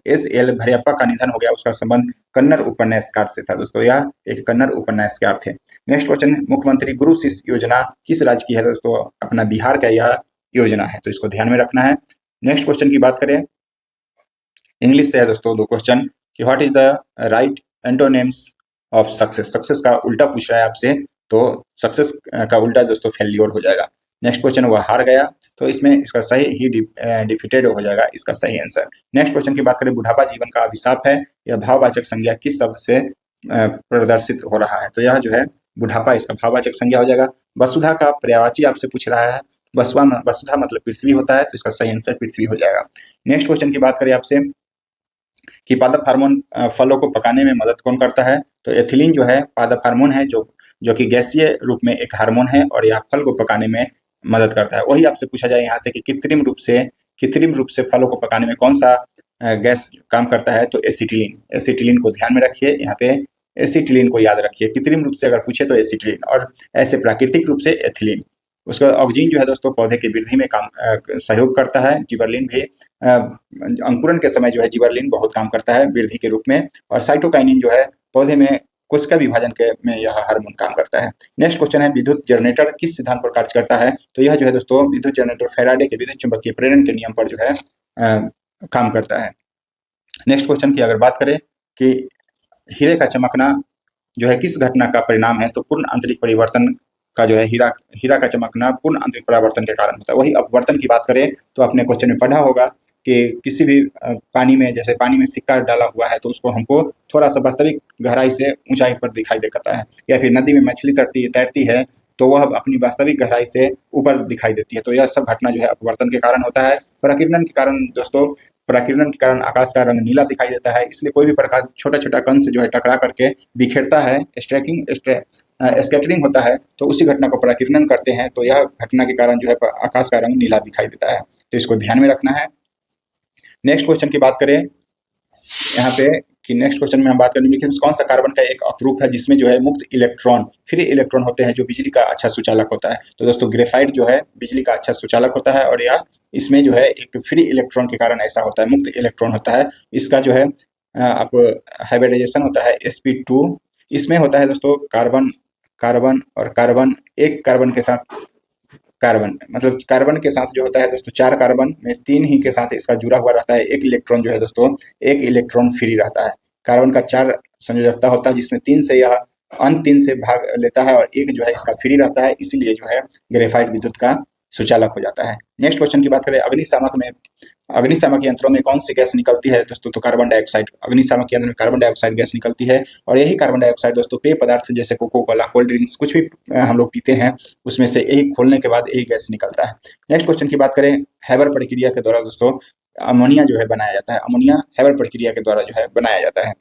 एस एल भैरप्पा का निधन हो गया, उसका संबंध कन्नड़ उपन्यासकार से था दोस्तों, यह एक कन्नड़ उपन्यासकार थे। नेक्स्ट क्वेश्चन, मुख्यमंत्री गुरु शिष्य योजना किस राज्य की है दोस्तों? अपना बिहार का यह योजना है, तो इसको ध्यान में रखना है। नेक्स्ट क्वेश्चन की बात करें, इंग्लिश से है दोस्तों दो क्वेश्चन कि what is the right antonyms of success? Success का उल्टा पूछ रहा है आपसे, तो सक्सेस का उल्टा दोस्तों फेल्योर हो जाएगा। नेक्स्ट क्वेश्चन, वह हार गया, तो इसमें इसका सही ही डिफीटेड हो जाएगा, इसका सही आंसर। नेक्स्ट क्वेश्चन की बात करें, बुढ़ापा जीवन का अभिशाप है, यह भाववाचक संज्ञा किस शब्द से प्रदर्शित हो रहा है? तो यह जो है बुढ़ापा, इसका भाववाचक संज्ञा हो जाएगा। वसुधा का पर्यायवाची आपसे पूछ रहा है, वसुधा मतलब पृथ्वी होता है, तो इसका सही आंसर पृथ्वी हो जाएगा। नेक्स्ट क्वेश्चन की बात करें आपसे कि पादप हार्मोन फलों को पकाने में मदद कौन करता है? तो एथिलीन जो है पादप हार्मोन है, जो कि गैसीय रूप में एक हार्मोन है और यह फल को पकाने में मदद करता है। वही आपसे पूछा जाए यहाँ से कि कृत्रिम रूप से फलों को पकाने में कौन सा गैस काम करता है? तो एसिटिलीन को ध्यान में रखिए, यहाँ पे एसिटिलीन को याद रखिए। कृत्रिम रूप से अगर पूछे तो एसिटिलीन, और ऐसे प्राकृतिक रूप से एथिलीन। उसका ऑक्सीजन जो है दोस्तों पौधे की वृद्धि में सहयोग करता है। जिबरलिन भी अंकुरण के समय जो है जिबरलिन बहुत काम करता है वृद्धि के रूप में। और साइटोकाइनिन जो है पौधे में कोशिका विभाजन में यह हार्मोन काम करता है। नेक्स्ट क्वेश्चन है, विद्युत जनरेटर किस सिद्धांत पर कार्य करता है? तो यह जो है दोस्तों विद्युत जनरेटर फैराडे के विद्युत चुंबकीय प्रेरण के नियम पर जो है काम करता है। नेक्स्ट क्वेश्चन की अगर बात करें कि हीरे का चमकना जो है किस घटना का परिणाम है? तो पूर्ण आंतरिक परिवर्तन का जो है हीरा का चमकना पूर्ण आंतरिक परिवर्तन के कारण होता है। वही अपवर्तन की बात करें तो आपने क्वेश्चन में पढ़ा होगा कि किसी भी पानी में, जैसे पानी में सिक्का डाला हुआ है तो उसको हमको थोड़ा सा वास्तविक गहराई से ऊंचाई पर दिखाई देता है, या फिर नदी में मछली तैरती है तो वह अपनी वास्तविक गहराई से ऊपर दिखाई देती है। तो यह सब घटना जो है अपवर्तन के कारण होता है। प्रकीर्णन के कारण दोस्तों, प्रकीर्णन के कारण आकाश का रंग नीला दिखाई देता है, इसलिए कोई भी प्रकाश छोटा कण से जो है टकरा करके बिखेरता है, स्कैटरिंग होता है, तो उसी घटना को प्रकीर्णन कहते हैं। तो यह घटना के कारण जो है आकाश का रंग नीला दिखाई देता है, तो इसको ध्यान में रखना है। नेक्स्ट क्वेश्चन की बात करें यहाँ पे कि नेक्स्ट क्वेश्चन में हम बात करेंगे कि कौन सा कार्बन का एक अपरूप है जिसमें जो है मुक्त इलेक्ट्रॉन, फ्री इलेक्ट्रॉन होते हैं, जो बिजली का अच्छा सुचालक होता है? तो दोस्तों ग्रेफाइट जो है बिजली का अच्छा सुचालक होता है, और यह इसमें जो है एक फ्री इलेक्ट्रॉन के कारण ऐसा होता है, मुक्त इलेक्ट्रॉन होता है। इसका जो है आप हाइब्रिडाइजेशन होता है sp2, इसमें होता है दोस्तों कार्बन और कार्बन, एक कार्बन के साथ कार्बन, मतलब कार्बन के साथ जो होता है दोस्तों 4 कार्बन में 3 ही के साथ इसका जुड़ा हुआ रहता है। एक इलेक्ट्रॉन जो है दोस्तों, एक इलेक्ट्रॉन फ्री रहता है। कार्बन का 4 संयोजकता होता है जिसमें 3 से यह अन्य 3 से भाग लेता है और एक जो है इसका फ्री रहता है, इसलिए जो है ग्रेफाइट विद्युत का सुचालक हो जाता है। नेक्स्ट क्वेश्चन की बात करें, अग्निशामक यंत्रों में कौन सी गैस निकलती है दोस्तों? तो कार्बन डाइऑक्साइड। अग्निशामक यंत्र में कार्बन डाइऑक्साइड गैस निकलती है, और यही कार्बन डाइऑक्साइड दोस्तों पेय पदार्थ जैसे कोको कोला, कोल्ड ड्रिंक्स, कुछ भी हम लोग पीते हैं उसमें से यही खोलने के बाद यही गैस निकलता है। नेक्स्ट क्वेश्चन की बात करें, हैबर प्रक्रिया के द्वारा दोस्तों अमोनिया जो है बनाया जाता है। अमोनिया हैबर प्रक्रिया के द्वारा जो है बनाया जाता है,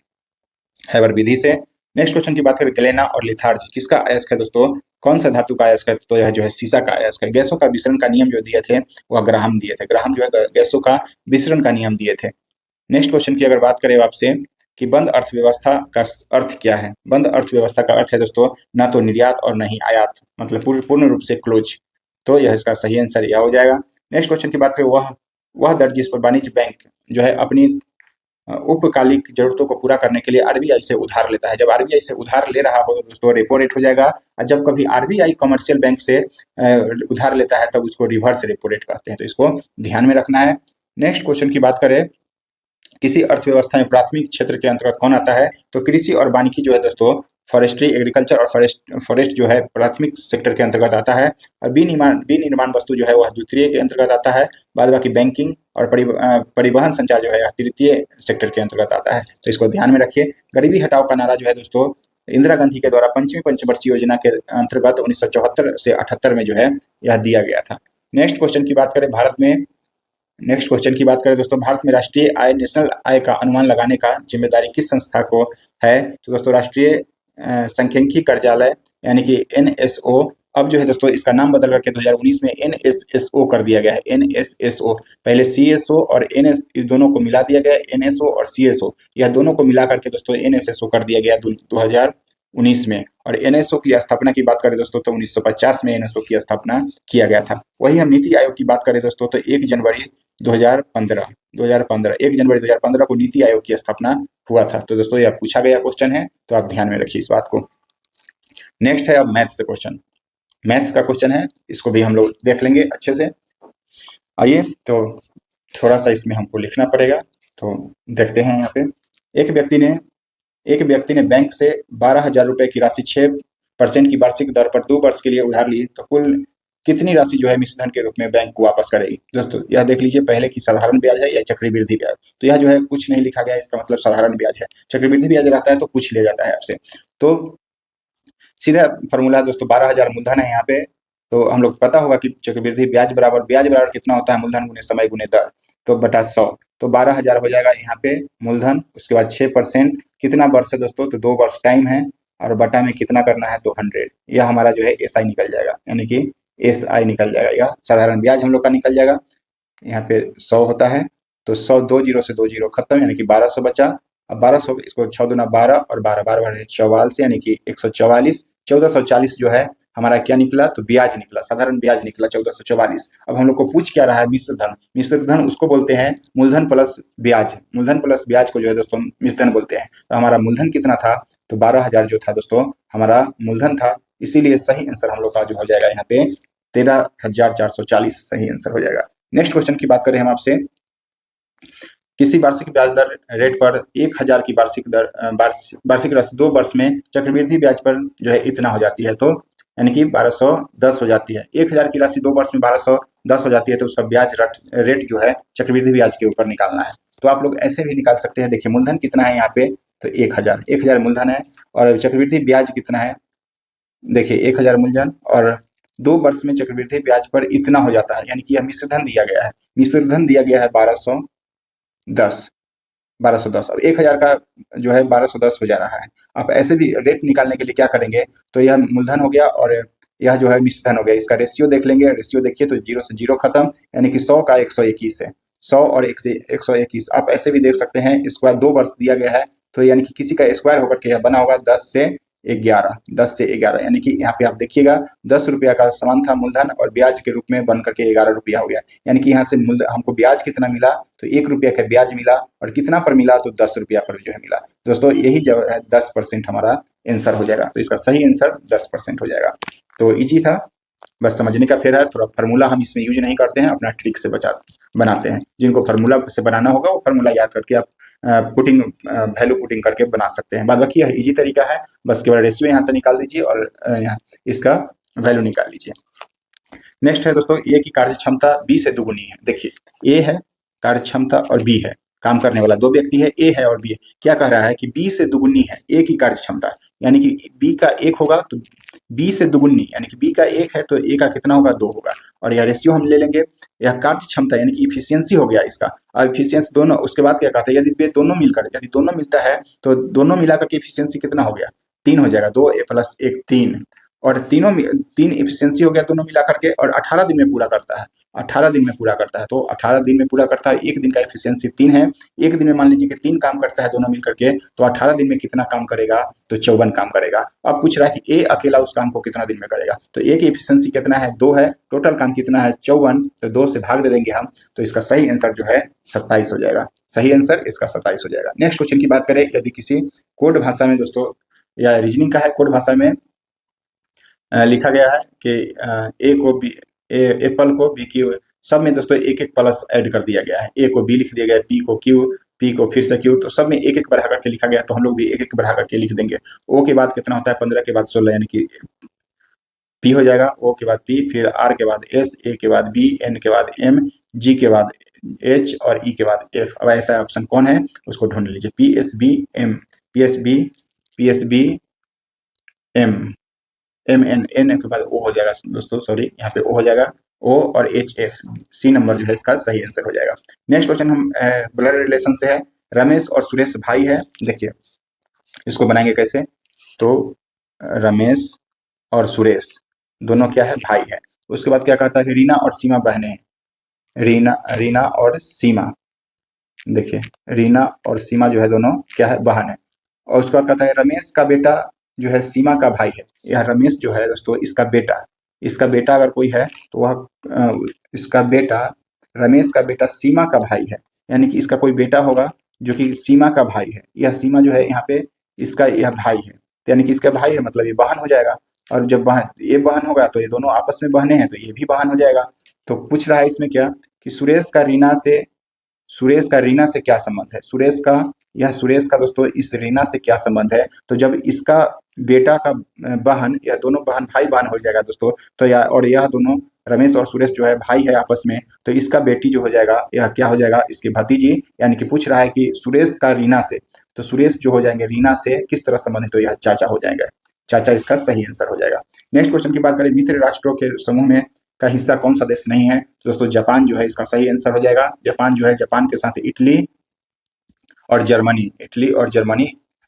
हैबर विधि से। नेक्स्ट क्वेश्चन की बात करें, गलेना और लिथार्ज किसका अयस्क है दोस्तों? कौन सा धातु का अयस्क है? तो यह जो है सीसा का अयस्क है। गैसों का विसरण का नियम जो दिए थे वह ग्राहम दिए थे। ग्राहम जो है गैसों का विसरण का नियम दिए थे। नेक्स्ट क्वेश्चन की अगर बात करें आपसे कि बंद अर्थव्यवस्था का अर्थ क्या है। बंद अर्थव्यवस्था का अर्थ है दोस्तों ना तो निर्यात और ना ही आयात, मतलब पूर्ण रूप से क्लोज। तो यह इसका सही आंसर यह हो जाएगा। नेक्स्ट क्वेश्चन की बात करें, वह दर जिस पर वाणिज्य बैंक जो है अपनी उपकालिक जरूरतों को पूरा करने के लिए आरबीआई से उधार लेता है। जब आरबीआई से उधार ले रहा हो तो दोस्तों रेपो रेट हो जाएगा, और जब कभी आरबीआई कमर्शियल बैंक से उधार लेता है तब उसको रिवर्स रेपो रेट कहते हैं। तो इसको ध्यान में रखना है। नेक्स्ट क्वेश्चन की बात करें, किसी अर्थव्यवस्था में प्राथमिक क्षेत्र के अंतर्गत कौन आता है, तो कृषि और वानिकी जो है दोस्तों, फॉरेस्ट्री, एग्रीकल्चर और फॉरेस्ट जो है प्राथमिक सेक्टर के अंतर्गत आता है, और विनिर्माण वस्तु जो है वह द्वितीय के अंतर्गत आता है। बाद बाकी बैंकिंग और परिवहन संचार जो है तृतीय सेक्टर के अंतर्गत आता है। तो इसको ध्यान में रखिए। गरीबी हटाओ का नारा जो है दोस्तों इंदिरा गांधी के द्वारा पंचमी पंचवर्षीय योजना के अंतर्गत 1974 से 78 में जो है यह दिया गया था। नेक्स्ट क्वेश्चन की बात करें, दोस्तों, भारत में राष्ट्रीय आय, नेशनल आय का अनुमान लगाने का जिम्मेदारी किस संस्था को है, तो दोस्तों राष्ट्रीय सांख्यिकी कार्यालय यानी कि एनएसओ। अब जो है दोस्तों इसका नाम बदल करके 2019 में एनएसएसओ कर दिया गया है। एनएसएसओ, पहले सीएसओ और एनएस इस दोनों को मिला दिया गया, एनएसओ और सीएसओ यह दोनों को मिला करके दोस्तों एनएसएसओ कर दिया गया 2019 में। और एनएसओ की स्थापना की बात करें दोस्तों तो 1950 में एनएसओ की स्थापना किया गया था। वही हम नीति आयोग की बात करें दोस्तों तो 1 जनवरी 2015 को नीति आयोग की स्थापना हुआ था। तो दोस्तों यह पूछा गया क्वेश्चन है, तो आप ध्यान में रखिए इस बात को। नेक्स्ट है अब मैथ्स से क्वेश्चन। मैथ्स का क्वेश्चन है, इसको भी हम लोग देख लेंगे अच्छे से। आइए, तो थोड़ा सा इसमें हमको लिखना पड़ेगा, तो देखते हैं। यहाँ पे एक व्यक्ति ने बैंक से 12,000 रुपए की राशि 6% की वार्षिक दर पर 2 वर्ष के लिए उधार ली, तो कुल कितनी राशि जो है मिश्र धन के रूप में बैंक को वापस करेगी। दोस्तों यह देख लीजिए, पहले की साधारण ब्याज है या चक्रवृद्धि ब्याज। तो यह जो है कुछ नहीं लिखा गया, इसका मतलब साधारण ब्याज है। चक्रवृद्धि ब्याज रहता है तो कुछ लिया जाता है आपसे। तो सीधा फॉर्मूला दोस्तों 12,000 मूलधन है यहाँ पे, तो हम लोग पता होगा कि चक्रवृद्धि ब्याज बराबर कितना होता है, मूलधन गुने समय गुने दर, तो बटा 100। तो 12,000 हो जाएगा यहाँ पे मूलधन, उसके बाद 6% कितना वर्ष है दोस्तों, तो 2 वर्ष टाइम है, और बटा में कितना करना है तो 100। यह हमारा जो है एसआई निकल जाएगा, यानी कि एसआई निकल जाएगा, यह साधारण ब्याज हम लोग का निकल जाएगा। यहाँ पे 100 होता है, तो 100 2 जीरो से 2 जीरो खत्म, यानी कि 1200 बचा। अब 1200 इसको 6 दूना 12 और 12 12 12 44, यानी कि 144। 1440 जो है हमारा क्या निकला, तो ब्याज निकला, साधारण ब्याज निकला 1444। अब हम लोग को पूछ क्या रहा है, मिश्र धन। मिश्र धन उसको बोलते हैं मूलधन प्लस ब्याज। मूलधन प्लस ब्याज को जो है दोस्तों मिश्र धन बोलते हैं। तो हमारा मूलधन कितना था, तो 12,000 जो था दोस्तों हमारा मूलधन था, इसीलिए सही आंसर हम लोग का जो हो जाएगा यहाँ पे 13,440 सही आंसर हो जाएगा। नेक्स्ट क्वेश्चन की बात करें हम आपसे, किसी वार्षिक ब्याज दर रेट पर 1,000 की वार्षिक राशि 2 वर्ष में चक्रवृद्धि ब्याज पर जो है इतना हो जाती है, तो यानी कि 1210 हो जाती है। 1,000 की राशि 2 वर्ष में 1210 हो जाती है, तो उसका ब्याज रेट जो है चक्रवृद्धि ब्याज के ऊपर निकालना है। तो आप लोग ऐसे भी निकाल सकते हैं। देखिए मूलधन कितना है यहाँ पे, तो 1,000 मूलधन है, और चक्रवृद्धि ब्याज कितना है, देखिए 1,000 मूलधन, और 2 वर्ष में चक्रवृद्धि ब्याज पर इतना हो जाता है, यानी कि यह मिश्र धन दिया गया है। मिश्र धन दिया गया है 1210। अब 1,000 का जो है 1210 हो जा रहा है। आप ऐसे भी रेट निकालने के लिए क्या करेंगे, तो यह मूलधन हो गया और यह जो है मिश्र धन हो गया, इसका रेशियो देख लेंगे। रेशियो देखिए तो 0 से 0 खत्म, यानी कि 100 का 121 है, 100 और 1 से 121। आप ऐसे भी देख सकते हैं, स्क्वायर 2 वर्ष दिया गया है, तो यानी कि किसी का स्क्वायर होकर के यह बना होगा 10 से 11, यानी कि यहाँ पे आप देखिएगा 10 रुपया का समान था मूलधन, और ब्याज के रूप में बन करके 11 रुपया हो गया। यानी कि यहाँ से हमको ब्याज कितना मिला, तो 1 रुपया का ब्याज मिला, और कितना पर मिला, तो 10 रुपया पर जो है मिला। दोस्तों यही जो है 10% हमारा आंसर हो जाएगा, तो इसका सही आंसर 10% हो जाएगा। तो इजी था, बस समझने का फेर है। थोड़ा फार्मूला हम इसमें यूज नहीं करते हैं, अपना ट्रिक से बनाते हैं। जिनको फार्मूला से बनाना होगा वो फार्मूला याद करके आप वैल्यू पुटिंग करके बना सकते हैं। बाद बाकी यह इजी तरीका है, बस केवल रेशियो यहाँ से निकाल दीजिए और यहाँ इसका वैल्यू निकाल लीजिए। नेक्स्ट है दोस्तों, ए की कार्य क्षमता बी से दुगुनी है। देखिए ए है कार्य क्षमता और बी है काम करने वाला, 2 व्यक्ति है, ए है और बी है। क्या कह रहा है कि बी से दुगुनी है ए की कार्य क्षमता, यानी कि बी का 1 होगा तो बी से दुगुनी, यानी कि बी का 1 है तो ए का कितना होगा, 2 होगा। और यह रेशियो हम ले लेंगे, यह कार्य क्षमता यानी कि इफिशियंसी हो गया इसका। अब इफिशियंसी दोनों, उसके बाद क्या कहते हैं, यदि दोनों मिलता है तो दोनों मिलाकर के इफिशियंसी कितना हो गया, 3 हो जाएगा। 2 a + 1 3, और तीन एफिशिएंसी हो गया दोनों मिला करके, और 18 दिन में पूरा करता है। 18 दिन में पूरा करता है, तो 18 दिन में पूरा करता है। एक दिन का एफिशिएंसी 3 है। एक दिन में मान लीजिए कि 3 काम करता है दोनों मिल करके, तो 18 दिन में कितना काम करेगा? तो 54 काम करेगा। अब पूछ रहा है कि ए अकेला उस काम को कितना दिन में करेगा। तो ए की एफिशिएंसी कितना है? 2 है। टोटल काम कितना है? 54। तो 2 से भाग दे देंगे हम, तो इसका सही आंसर जो है 27 हो जाएगा। सही आंसर इसका 27 हो जाएगा। नेक्स्ट क्वेश्चन की बात करें, यदि किसी कोड भाषा में दोस्तों, या रीजनिंग का है, कोड भाषा में लिखा गया है कि ए को बी, एप्पल को बी क्यू, सब में दोस्तों एक एक प्लस ऐड कर दिया गया है। ए को बी लिख दिया गया है, पी को क्यू, पी को फिर से क्यू, तो सब में एक एक बढ़ा करके लिखा गया, तो हम लोग भी एक एक बढ़ा करके लिख देंगे। ओ के बाद कितना होता है? 15 के बाद 16, यानी कि पी हो जाएगा। ओ के बाद पी, फिर आर के बाद एस, ए के बाद बी, एन के बाद एम, जी के बाद एच और ई के बाद एफ। अब ऐसा ऑप्शन कौन है उसको ढूंढ लीजिए। P S B M, P S B, P S B M, M N, N के बाद ओ हो जाएगा दोस्तों, सॉरी यहाँ पे ओ हो जाएगा। ओ और एच एफ, सी नंबर जो है इसका सही आंसर हो जाएगा। नेक्स्ट क्वेश्चन हम ब्लड रिलेशन से है। रमेश और सुरेश भाई है। देखिए इसको बनाएंगे कैसे, तो रमेश और सुरेश दोनों क्या है? भाई है। उसके बाद क्या कहता है कि रीना और सीमा बहनें हैं। रीना रीना और सीमा, देखिए रीना और सीमा जो है दोनों क्या है? बहन है। और उसके बाद कहता है रमेश का बेटा जो है सीमा का भाई है। यह रमेश जो है दोस्तों इसका बेटा अगर कोई है तो वह इसका बेटा, रमेश का बेटा सीमा का भाई है। यानी कि इसका कोई बेटा होगा जो कि सीमा का भाई है। यह सीमा जो है यहाँ पे इसका यह भाई है, तो यानी कि इसका भाई है, मतलब ये बहन हो जाएगा। और जब बहन, ये बहन होगा तो ये दोनों आपस में बहने हैं, तो ये भी बहन हो जाएगा। तो पूछ रहा है इसमें क्या कि सुरेश का रीना से क्या संबंध है? सुरेश का दोस्तों इस रीना से क्या संबंध है? तो जब इसका बेटा का बहन, या दोनों बहन भाई बहन हो जाएगा दोस्तों, तो यह दोनों रमेश और सुरेश जो है भाई है आपस में, तो इसका बेटी जो हो जाएगा यह क्या हो जाएगा? इसकी भतीजी। यानी कि पूछ रहा है कि सुरेश का रीना से, तो सुरेश जो हो जाएंगे रीना से किस तरह संबंधित? तो यह चाचा हो जाएंगे। चाचा इसका सही आंसर हो जाएगा। नेक्स्ट क्वेश्चन की बात करें, मित्र राष्ट्रों के समूह में का हिस्सा कौन सा देश नहीं है? तो दोस्तों जापान जो है इसका सही आंसर हो जाएगा। जापान जो है, जापान के साथ इटली और जर्मनी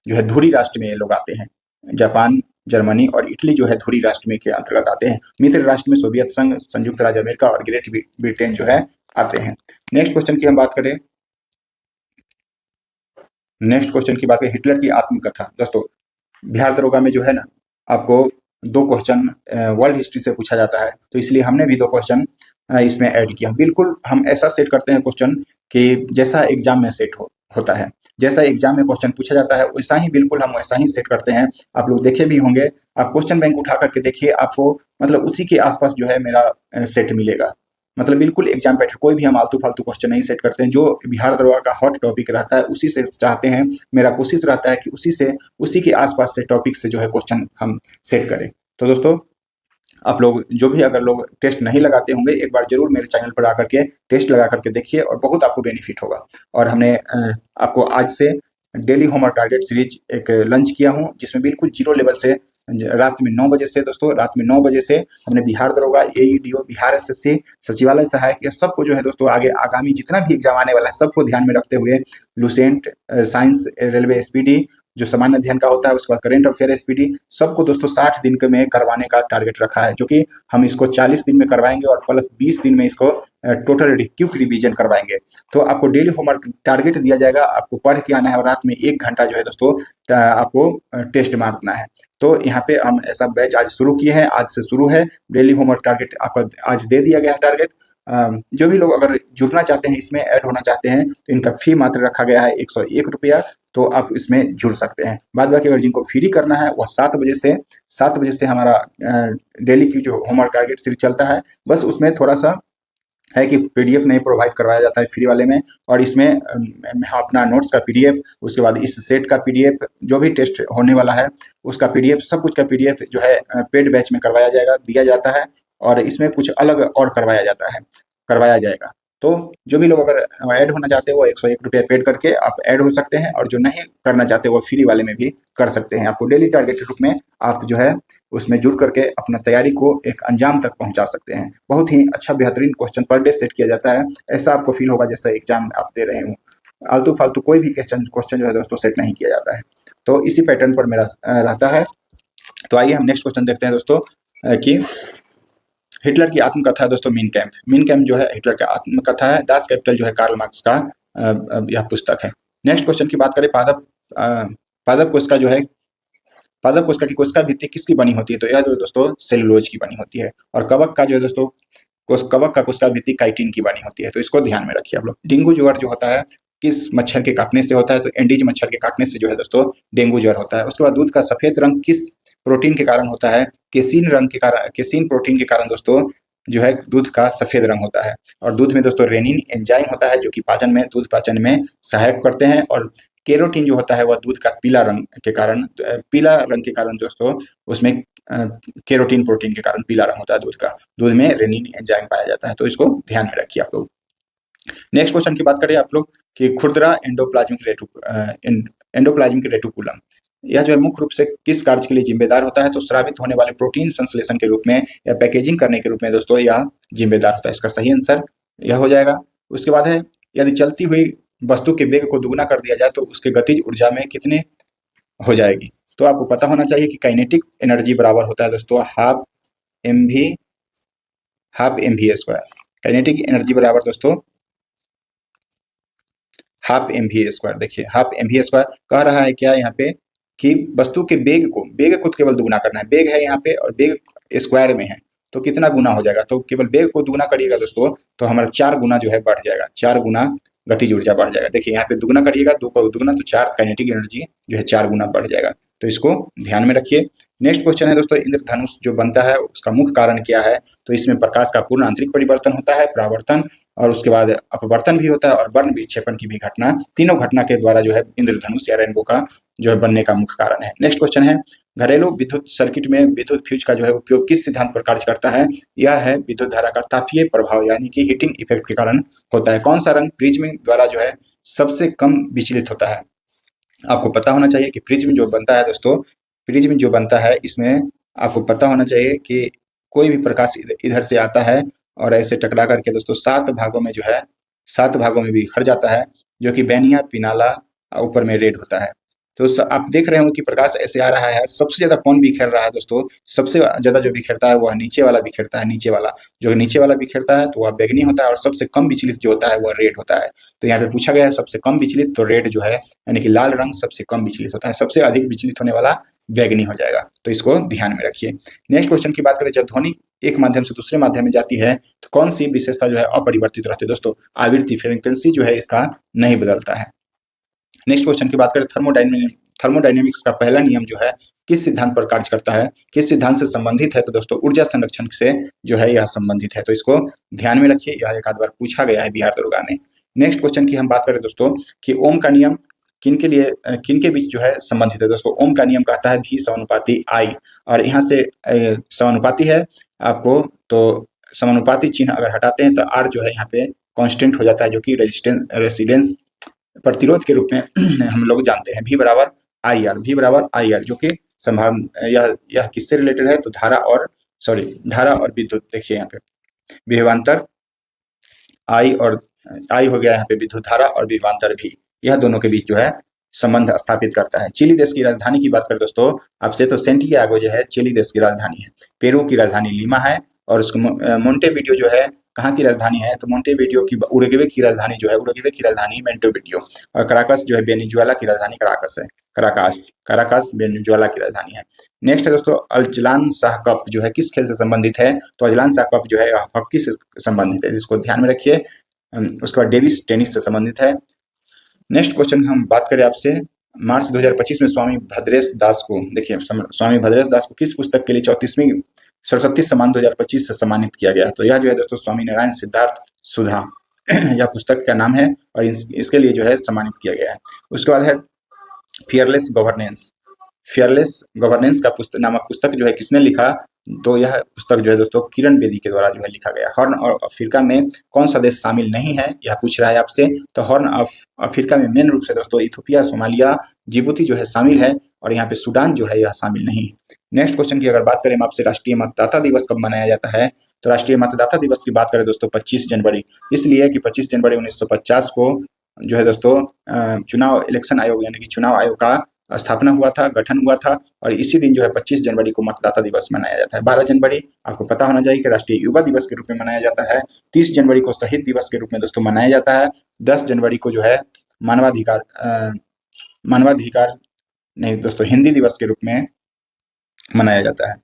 जो है धुरी राष्ट्र में ये लोग आते हैं। जापान, जर्मनी और इटली जो है धुरी राष्ट्र में के अंतर्गत आते हैं। मित्र राष्ट्र में सोवियत संघ, संयुक्त राज्य अमेरिका और ग्रेट ब्रिटेन जो है आते हैं। नेक्स्ट क्वेश्चन की हम बात करें, हिटलर की आत्मकथा। दोस्तों बिहार दरोगा में जो है ना, आपको 2 क्वेश्चन वर्ल्ड हिस्ट्री से पूछा जाता है, तो इसलिए हमने भी 2 क्वेश्चन इसमें ऐड किया। बिल्कुल हम ऐसा सेट करते हैं क्वेश्चन कि जैसा एग्जाम में सेट होता है, जैसा एग्जाम में क्वेश्चन पूछा जाता है वैसा ही, बिल्कुल हम वैसा ही सेट करते हैं। आप लोग देखे भी होंगे, आप क्वेश्चन बैंक उठा करके देखिए, आपको मतलब उसी के आसपास जो है मेरा सेट मिलेगा। मतलब बिल्कुल एग्जाम पैटर्न, कोई भी हम आलतू फालतू क्वेश्चन नहीं सेट करते हैं। जो बिहार दरोगा का हॉट टॉपिक रहता है उसी से चाहते हैं, मेरा कोशिश रहता है कि उसी के आसपास से टॉपिक से जो है क्वेश्चन हम सेट करें। तो दोस्तों आप लोग जो भी अगर लोग टेस्ट नहीं लगाते होंगे, एक बार जरूर मेरे चैनल पर आकर के टेस्ट लगा करके देखिए, और बहुत आपको बेनिफिट होगा। और हमने आपको आज से डेली होमवर्क टारगेट सीरीज एक लंच किया हूँ, जिसमें बिल्कुल जीरो लेवल से रात में 9 बजे से, दोस्तों रात में 9 बजे से हमने बिहार दरोगा, एईडीओ, बिहार एसएससी, सचिवालय सहायक, ये सबको जो है दोस्तों आगे आगामी जितना भी एग्जाम आने वाला है सबको ध्यान में रखते हुए, लुसेंट, साइंस, रेलवे एसपीडी जो सामान्य अध्ययन का होता है, उसके बाद करेंट अफेयर एसपीडी, सबको दोस्तों 60 दिन के में करवाने का टारगेट रखा है, जो कि हम इसको 40 दिन में करवाएंगे और प्लस 20 दिन में इसको टोटल क्विक रिवीजन करवाएंगे। तो आपको डेली होमवर्क टारगेट दिया जाएगा, आपको पढ़ के आना है, और रात में 1 घंटा जो है दोस्तों आपको टेस्ट मारना है। तो यहाँ पे हम ऐसा बैच आज शुरू किए हैं, आज से शुरू है। डेली होमवर्क टारगेट आपको आज दे दिया गया है टारगेट। जो भी लोग अगर जुड़ना चाहते हैं, इसमें ऐड होना चाहते हैं, तो इनका फी मात्र रखा गया है 101 रुपया, तो आप इसमें जुड़ सकते हैं। बाद बाकी अगर जिनको फ्री करना है वह 7 बजे से हमारा डेली की जो होमवर्क टारगेट सीरीज चलता है, बस उसमें थोड़ा सा है कि पीडीएफ नहीं प्रोवाइड करवाया जाता है फ्री वाले में, और इसमें अपना नोट्स का पीडीएफ, उसके बाद इस सेट का पीडीएफ, जो भी टेस्ट होने वाला है उसका पीडीएफ, सब कुछ का पीडीएफ जो है पेड बैच में करवाया जाएगा, दिया जाता है, और इसमें कुछ अलग और करवाया जाएगा। तो जो भी लोग अगर ऐड होना चाहते हैं वो 101 रुपया पेड करके आप ऐड हो सकते हैं, और जो नहीं करना चाहते वो फ्री वाले में भी कर सकते हैं। आपको डेली टारगेट के रूप में आप जो है उसमें जुड़ करके अपना तैयारी को एक अंजाम तक पहुंचा सकते हैं। बहुत ही अच्छा बेहतरीन क्वेश्चन पर डे सेट किया जाता है, ऐसा आपको फील होगा जैसा एग्जाम आप दे रहे हो। आलतू फालतू कोई भी क्वेश्चन जो है दोस्तों सेट नहीं किया जाता है। तो इसी पैटर्न पर मेरा रहता है। तो आइए हम नेक्स्ट क्वेश्चन देखते हैं दोस्तों कि हिटलर की आत्मकथा दोस्तों मीन कैम्प जो है हिटलर का आत्मकथा है। दास कैपिटल जो है कार्ल मार्क्स का यह पुस्तक है। नेक्स्ट क्वेश्चन की बात करें, पादप कोशिका जो है, पादप कोशिका की कोशिका भित्ति किसकी बनी होती है? तो यह जो है दोस्तों सेलुलोज की बनी होती है। और कवक का जो है दोस्तों कवक का कोशिका भित्ति काइटिन की बनी होती है। तो इसको ध्यान में रखिए आप लोग। डेंगू ज्वर जो होता है किस मच्छर के काटने से होता है? तो एंडीज मच्छर के काटने से जो है दोस्तों डेंगू ज्वर होता है। उसके बाद दूध का सफेद रंग किस प्रोटीन के कारण होता है? केसिन रंग के कारण, केसिन प्रोटीन के कारण दोस्तों जो है दूध का सफेद रंग होता है। और दूध में दोस्तों रेनिन एंजाइम होता है जो कि पाचन में, दूध पाचन में सहायक करते हैं। और केरोटीन जो होता है वह दूध का पीला रंग के कारण दोस्तों उसमें केरोटीन प्रोटीन के कारण पीला रंग होता है दूध का। दूध में रेनिन एंजाइम पाया जाता है। तो इसको ध्यान में रखिए आप लोग। नेक्स्ट क्वेश्चन की बात करें आप लोग कि खुरदरा एंडोप्लाज्मिक रेटिकुलम यह जो है मुख्य रूप से किस कार्य के लिए जिम्मेदार होता है? तो स्रावित होने वाले प्रोटीन संश्लेषण के रूप में या पैकेजिंग करने के रूप में दोस्तों यह जिम्मेदार होता है। इसका सही आंसर यह हो जाएगा। उसके बाद है, यदि चलती हुई वस्तु के वेग को दुगुना कर दिया जाए तो उसके गतिज ऊर्जा में कितने हो जाएगी? तो आपको पता होना चाहिए कि काइनेटिक एनर्जी बराबर होता है दोस्तों half m v square. Kinetic energy बराबर दोस्तों हाफ एम वी स्क्वायर। देखिए हाफ एम वी स्क्वायर कह रहा है क्या यहाँ पे कि वस्तु के वेग को केवल दुगुना करना है। वेग है यहाँ पे और वेग स्क्वायर में है तो कितना गुना हो जाएगा? तो केवल वेग को दुगुना करिएगा दोस्तों तो हमारा 4 गुना जो है बढ़ जाएगा, 4 गुना गतिज ऊर्जा बढ़ जाएगा। देखिए यहाँ पे दुगुना करिएगा, 2 को दुगुना तो 4, काइनेटिक एनर्जी जो है 4 गुना बढ़ जाएगा। तो इसको ध्यान में रखिए। नेक्स्ट क्वेश्चन है दोस्तों, इंद्रधनुष जो बनता है उसका मुख्य कारण क्या है? तो इसमें प्रकाश का पूर्ण आंतरिक परिवर्तन होता है, परावर्तन और उसके बाद अपवर्तन भी होता है और वर्ण विक्षेपण की भी घटना, तीनों घटना के द्वारा जो है इंद्रधनुष या रेनबो का जो है बनने का मुख्य कारण है। नेक्स्ट क्वेश्चन है, घरेलू विद्युत सर्किट में विद्युत फ्यूज का जो है उपयोग किस सिद्धांत पर कार्य करता है? यह है विद्युत धारा का तापीय प्रभाव यानी कि हीटिंग इफेक्ट के कारण होता है। कौन सा रंग प्रिज्म द्वारा जो है सबसे कम विचलित होता है? आपको पता होना चाहिए कि प्रिज्म जो बनता है दोस्तों, प्रिज्म जो बनता है इसमें आपको पता होना चाहिए कि कोई भी प्रकाश इधर से आता है और ऐसे टकरा करके दोस्तों 7 भागों में जो है 7 भागों में बिखर जाता है, जो कि बैनिया पिनाला ऊपर में रेड होता है। तो आप देख रहे हो कि प्रकाश ऐसे आ रहा है। सबसे ज्यादा कौन बिखेर रहा है दोस्तों? सबसे ज्यादा जो बिखेरता है वह नीचे वाला बिखेरता है। नीचे वाला बिखेरता है तो वह बैगनी होता है और सबसे कम विचलित जो होता है वह रेड होता है। तो यहाँ पे पूछा गया है सबसे कम विचलित, तो रेड जो है यानी कि लाल रंग सबसे कम विचलित होता है। सबसे अधिक विचलित होने वाला बैगनी हो जाएगा। तो इसको ध्यान में रखिए। नेक्स्ट क्वेश्चन की बात करें, जब ध्वनि एक माध्यम से दूसरे माध्यम में जाती है तो कौन सी विशेषता जो है अपरिवर्तित रहती है? दोस्तों आवृत्ति, फ्रीक्वेंसी जो है इसका नहीं बदलता है। नेक्स्ट क्वेश्चन की बात करें, थर्मोडायनेमिक्स का पहला नियम जो है किस सिद्धांत पर कार्य करता है, किस सिद्धांत से संबंधित है? तो दोस्तों ऊर्जा संरक्षण से जो है यह संबंधित है। तो इसको ध्यान में रखिए, यह एक आध बार पूछा गया है बिहार दरोगा में। नेक्स्ट क्वेश्चन की हम बात करें दोस्तों कि ओम का नियम किन के बीच जो है संबंधित है? दोस्तों ओम का नियम कहता है भी समानुपाती आई, और यहाँ से समानुपाती है आपको, तो समानुपाती चिन्ह अगर हटाते हैं तो आर जो है यहाँ पे कांस्टेंट हो जाता है, जो कि रेसिडेंस प्रतिरोध के रूप में हम लोग जानते हैं। भी बराबर आई आर, जो कि यह किससे रिलेटेड है? तो धारा और विद्युत। देखिए यहाँ पे विभवांतर आई हो गया यहाँ पे विद्युत धारा, और विभवांतर भी, यह दोनों के बीच जो है संबंध स्थापित करता है। चिली देश की राजधानी की बात करें दोस्तों आपसे, तो सेंटियागो जो है चिली देश की राजधानी है। पेरू की राजधानी लीमा है, और उसको मोंटेवीडियो जो है कहाँ की राजधानी है? तो मोंटेवीडियो की उरुग्वे की राजधानी मोंटेवीडियो, और कराकस जो है वेनेजुएला की राजधानी कराकस है। कराकस वेनेजुएला की राजधानी है। नेक्स्ट है दोस्तों, अजलान शाह कप जो है किस खेल से संबंधित है? तो अजलान शाह कप जो है हॉकी से संबंधित है, इसको ध्यान में रखिए। उसके बाद डेविस टेनिस से संबंधित है। नेक्स्ट क्वेश्चन हम बात करें आपसे, मार्च 2025 में स्वामी भद्रेश दास को, देखिए स्वामी भद्रेश दास को किस पुस्तक के लिए 34वीं सरस्वती सम्मान 2025 से सम्मानित किया गया है? तो यह जो है दोस्तों स्वामी नारायण सिद्धार्थ सुधा यह पुस्तक का नाम है, और इसके लिए जो है सम्मानित किया गया है। उसके बाद है फियरलेस गवर्नेंस का नामक पुस्तक जो है किसने लिखा? तो यह पुस्तक जो है दोस्तों किरण बेदी के द्वारा जो है लिखा गया। हॉर्न ऑफ अफ्रीका में कौन सा देश शामिल नहीं है, यह पूछ रहा है आपसे। तो हॉर्न ऑफ अफ्रीका में मेन रूप से दोस्तों इथियोपिया, सोमालिया, जिबूती जो है शामिल है, और यहाँ पे सूडान जो है यह शामिल नहीं। नेक्स्ट क्वेश्चन की अगर बात करें हम आपसे, राष्ट्रीय मतदाता दिवस कब मनाया जाता है? तो राष्ट्रीय मतदाता दिवस की बात करें दोस्तों 25 जनवरी, इसलिए कि 25 जनवरी 1950 को जो है दोस्तों इलेक्शन आयोग यानी कि चुनाव आयोग का स्थापना हुआ था, गठन हुआ था, और इसी दिन जो है 25 जनवरी को मतदाता दिवस मनाया जाता है। 12 जनवरी आपको पता होना चाहिए कि राष्ट्रीय युवा दिवस के रूप में मनाया जाता है। 30 जनवरी को शहीद दिवस के रूप में दोस्तों मनाया जाता है। 10 जनवरी को जो है मानवाधिकार मानवाधिकार नहीं दोस्तों, हिंदी दिवस के रूप में मनाया जाता है।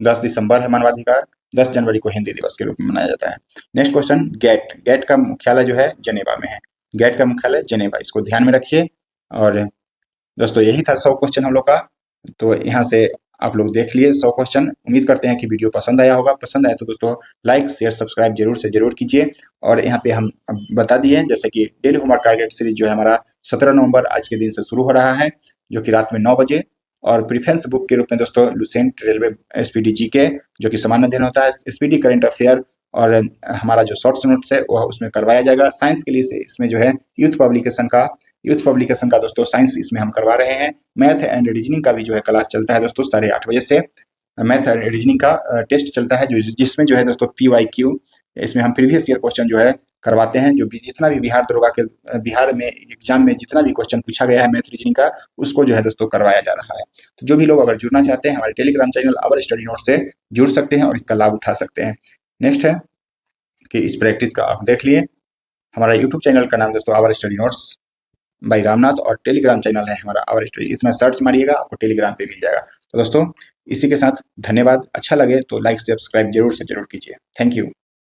10 दिसंबर है मानवाधिकार, 10 जनवरी को हिंदी दिवस के रूप में मनाया जाता है। Next question, gate. गेट का मुख्यालय जो है जेनेवा में है। गेट का मुख्यालय जेनेवा, इसको ध्यान में रखिए। और दोस्तों यही था 100 क्वेश्चन हम लोग का। तो यहाँ से आप लोग देख लिए 100 क्वेश्चन। उम्मीद करते हैं कि वीडियो पसंद आया होगा। पसंद आया तो दोस्तों लाइक शेयर सब्सक्राइब जरूर से जरूर कीजिए। और यहाँ पे हम अब बता दिए जैसे कि डेली होमवर्क टारगेट सीरीज जो है हमारा 17 नवंबर आज के दिन से शुरू हो रहा है, जो कि रात में 9 बजे। और प्रिफरेंस बुक के रूप में दोस्तों लुसेंट रेलवे एसपीडी जीके, जो कि सामान्य अध्ययन होता है, एसपीडी करंट अफेयर, और हमारा जो शॉर्ट्स नोट्स है वह उसमें करवाया जाएगा। साइंस के लिए इसमें जो है यूथ पब्लिकेशन का दोस्तों साइंस इसमें हम करवा रहे हैं। मैथ एंड रीजनिंग का भी जो है क्लास चलता है दोस्तों 8:30 बजे से। मैथ एंड रीजनिंग का टेस्ट चलता है, जिसमें जो है दोस्तों PYQ, इसमें हम प्रीवियस ईयर क्वेश्चन जो है करवाते हैं। जो भी जितना भी बिहार दरोगा के बिहार में एग्जाम में जितना भी क्वेश्चन पूछा गया है मैथ रीजनिंग का, उसको जो है दोस्तों करवाया जा रहा है। तो जो भी लोग अगर जुड़ना चाहते हैं हमारे Telegram channel our study note से जुड़ सकते हैं और इसका लाभ उठा सकते हैं। नेक्स्ट है कि इस प्रैक्टिस का आप देख लिए। हमारा यूट्यूब चैनल का नाम दोस्तों our study notes by Ramnath, और टेलीग्राम चैनल है हमारा आवर स्टडी। इतना सर्च मारिएगा आपको टेलीग्राम पे मिल जाएगा। तो दोस्तों इसी के साथ धन्यवाद। अच्छा लगे तो लाइक सब्सक्राइब जरूर से जरूर कीजिए। Thank you.